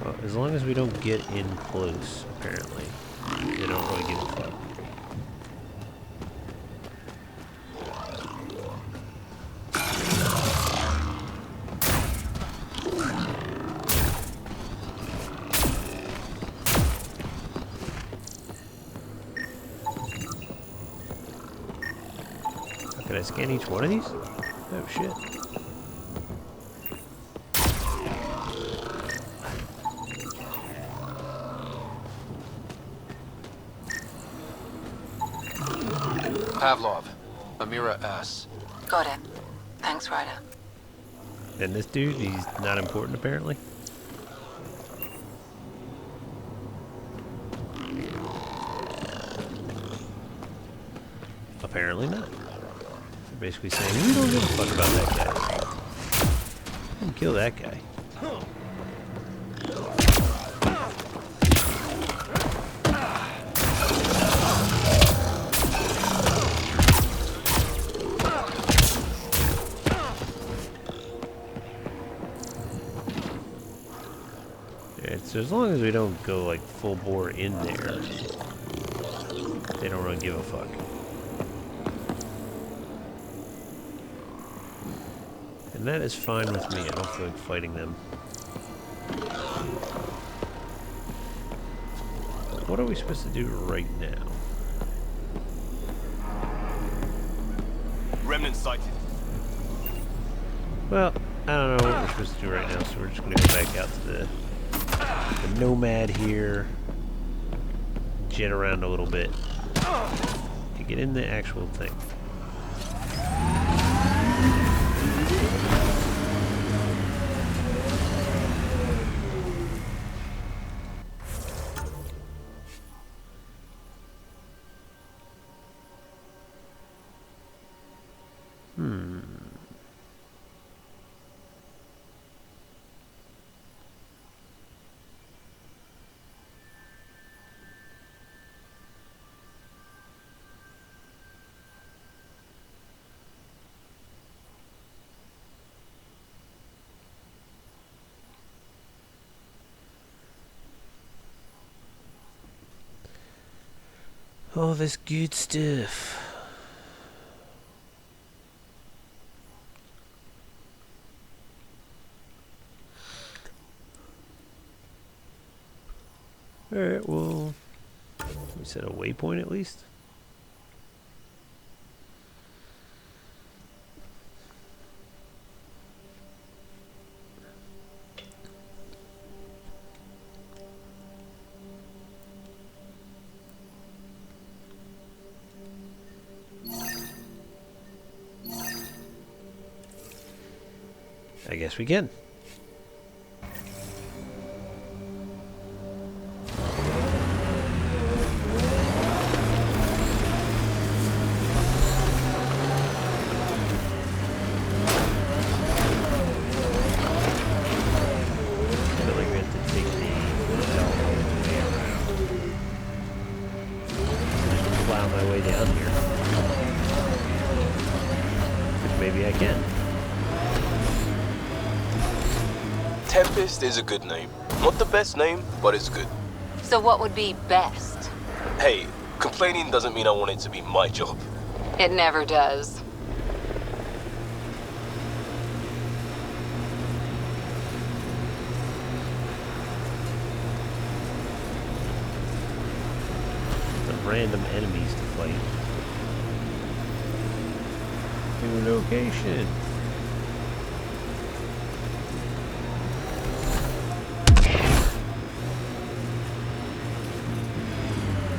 Speaker 1: Well, as long as we don't get in close, apparently. They don't really give a fuck. Can I scan each one of these? Oh shit.
Speaker 2: Pavlov, Amira S.
Speaker 3: Got it. Thanks, Ryder.
Speaker 1: And this dude, he's not important apparently. apparently not. They're basically saying, we don't give a fuck about that guy. We can kill that guy. So as long as we don't go like full bore in there, they don't really give a fuck. And that is fine with me. I don't feel like fighting them. What are we supposed to do right now?
Speaker 12: Remnant sighted.
Speaker 1: Well, I don't know what we're supposed to do right now, so we're just going to go back out to the Nomad here. Jet around a little bit to get in the actual thing. All this good stuff. Alright, well, we set a waypoint at least. I guess we can.
Speaker 12: Tempest is a good name. Not the best name, but it's good.
Speaker 3: So what would be best?
Speaker 12: Hey, complaining doesn't mean I want it to be my job.
Speaker 3: It never does.
Speaker 1: The random enemies to fight. New location.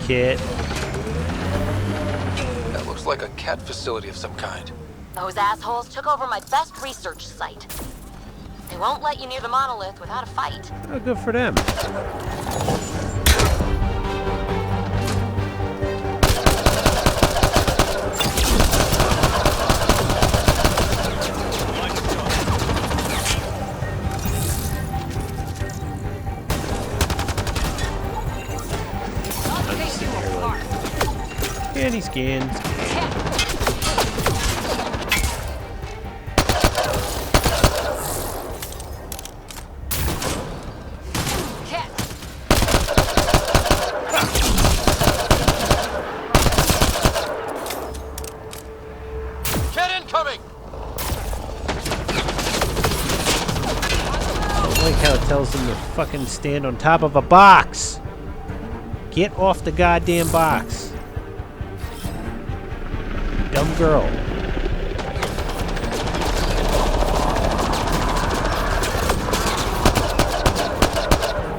Speaker 1: Kit.
Speaker 2: That looks like a cat facility of some kind.
Speaker 8: Those assholes took over my best research site. They won't let you near the monolith without a fight.
Speaker 1: Oh, good for them. Scanny scan.
Speaker 15: Get incoming!
Speaker 1: I like how it tells them to fucking stand on top of a box. Get off the goddamn box. Dumb girl.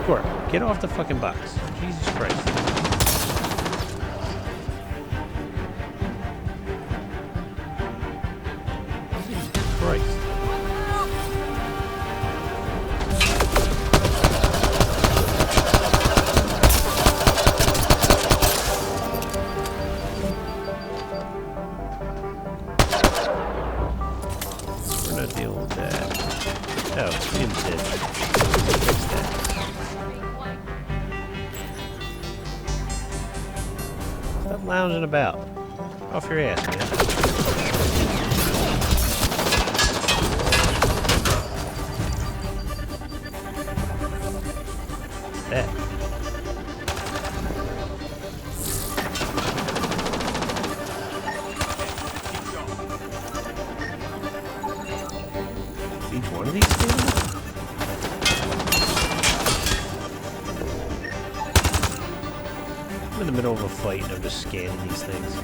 Speaker 1: Sure, get off the fucking box. Jesus Christ. Jesus Christ. Stop lounging about. Off your ass, man. What's that? Each one of these things? I'm in the middle of a fight and I'm just scanning these things.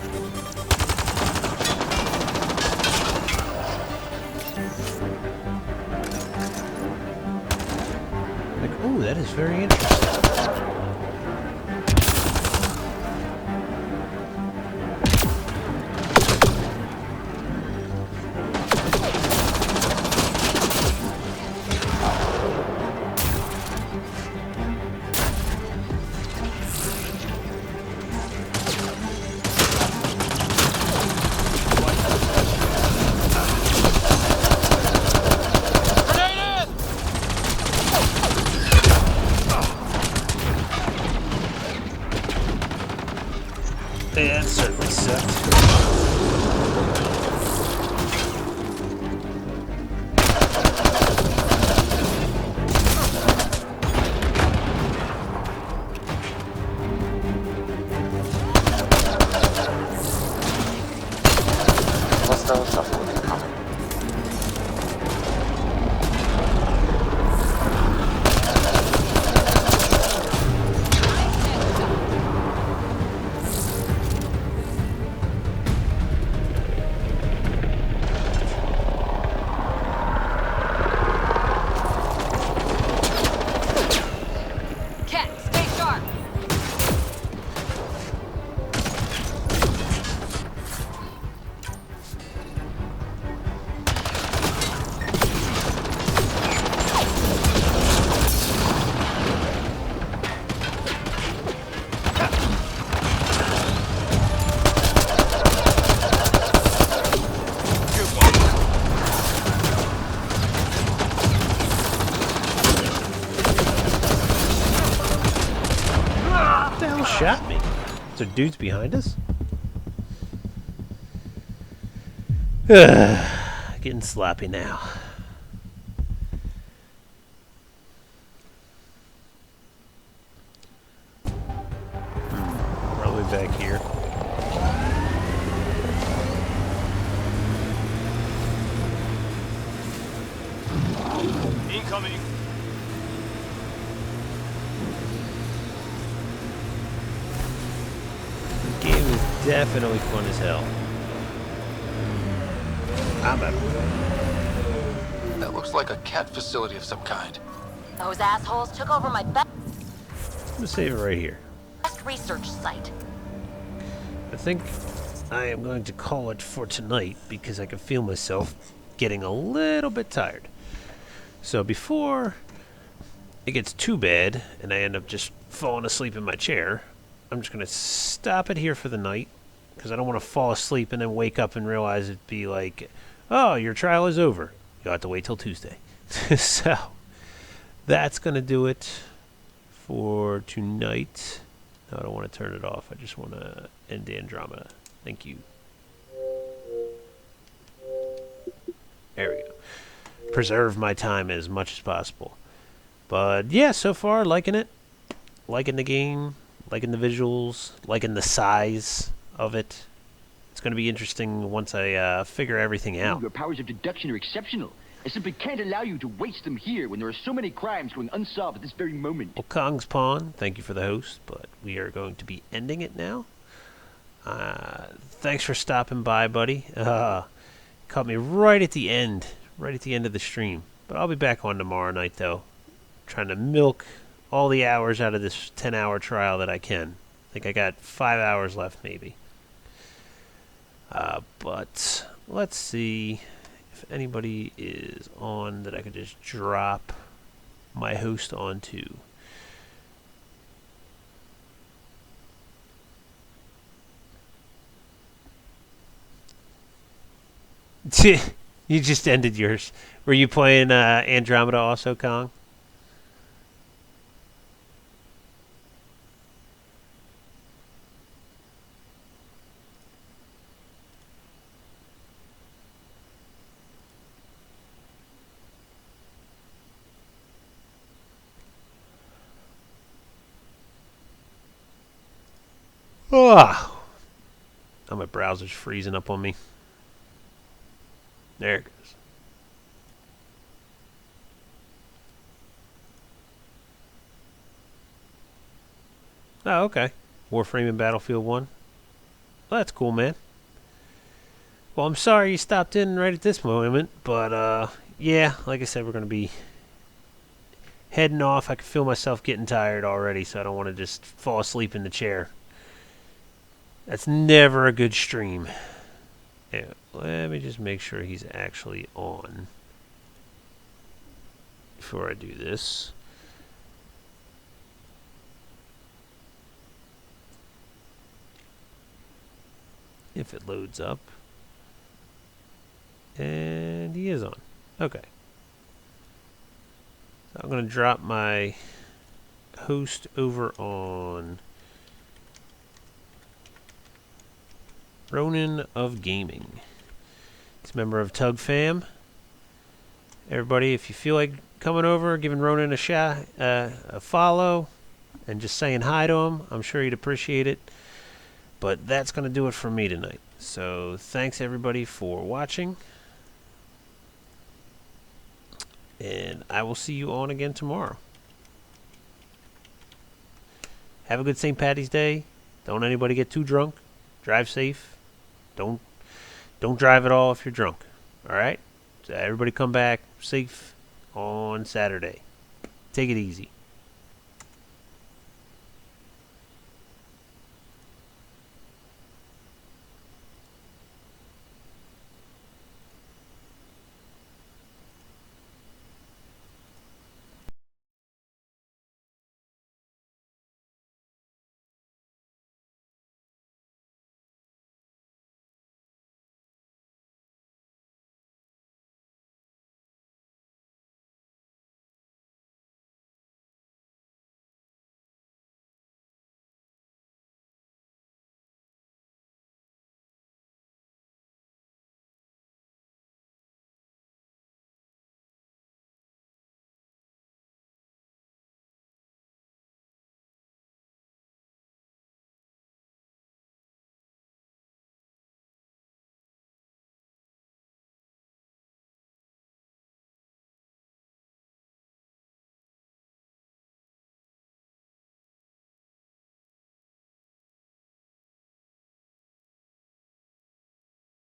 Speaker 1: Like, oh, that is very interesting. That certainly sucked.
Speaker 7: Hostile shuttle incoming.
Speaker 8: Cat, stay sharp.
Speaker 1: What the hell shot me? Is there dudes behind us? Getting sloppy now. Probably back here.
Speaker 12: Incoming.
Speaker 1: The game is definitely fun as hell. I'm out.
Speaker 2: That looks like a cat facility of some kind.
Speaker 8: Those assholes took over my best
Speaker 1: I'm gonna save it right here.
Speaker 8: research site.
Speaker 1: I think I am going to call it for tonight because I can feel myself getting a little bit tired. So before it gets too bad and I end up just falling asleep in my chair, I'm just going to stop it here for the night because I don't want to fall asleep and then wake up and realize it'd be like, oh, your trial is over. You'll have to wait till Tuesday. So that's going to do it for tonight. No, I don't want to turn it off. I just want to end Andromeda. Thank you. There we go. Preserve my time as much as possible. But yeah, so far, liking it. Liking the game. Liking the visuals. Liking the size of it. It's going to be interesting once I figure everything out.
Speaker 9: Your powers of deduction are exceptional. I simply can't allow you to waste them here when there are so many crimes going unsolved at this very moment.
Speaker 1: Well, Kong's Pawn, thank you for the host, but we are going to be ending it now. Thanks for stopping by, buddy. Caught me right at the end of the stream. But I'll be back on tomorrow night, though, trying to milk all the hours out of this 10-hour trial that I can. I think I got 5 hours left, maybe. But let's see if anybody is on that I could just drop my host onto. You just ended yours. Were you playing Andromeda also, Kong? Oh, my browser's freezing up on me. There it goes. Oh, okay. Warframe and Battlefield 1. Well, that's cool, man. Well, I'm sorry you stopped in right at this moment, but, yeah, like I said, we're going to be heading off. I can feel myself getting tired already, so I don't want to just fall asleep in the chair. That's never a good stream. Yeah, let me just make sure he's actually on before I do this. If it loads up. And he is on. Okay. So I'm going to drop my host over on Ronin of Gaming. He's a member of Tug Fam. Everybody, if you feel like coming over, giving Ronin a follow, and just saying hi to him, I'm sure he'd appreciate it. But that's going to do it for me tonight. So thanks everybody for watching. And I will see you on again tomorrow. Have a good St. Patty's Day. Don't anybody get too drunk. Drive safe. Don't drive at all if you're drunk. All right? So everybody come back safe on Saturday. Take it easy.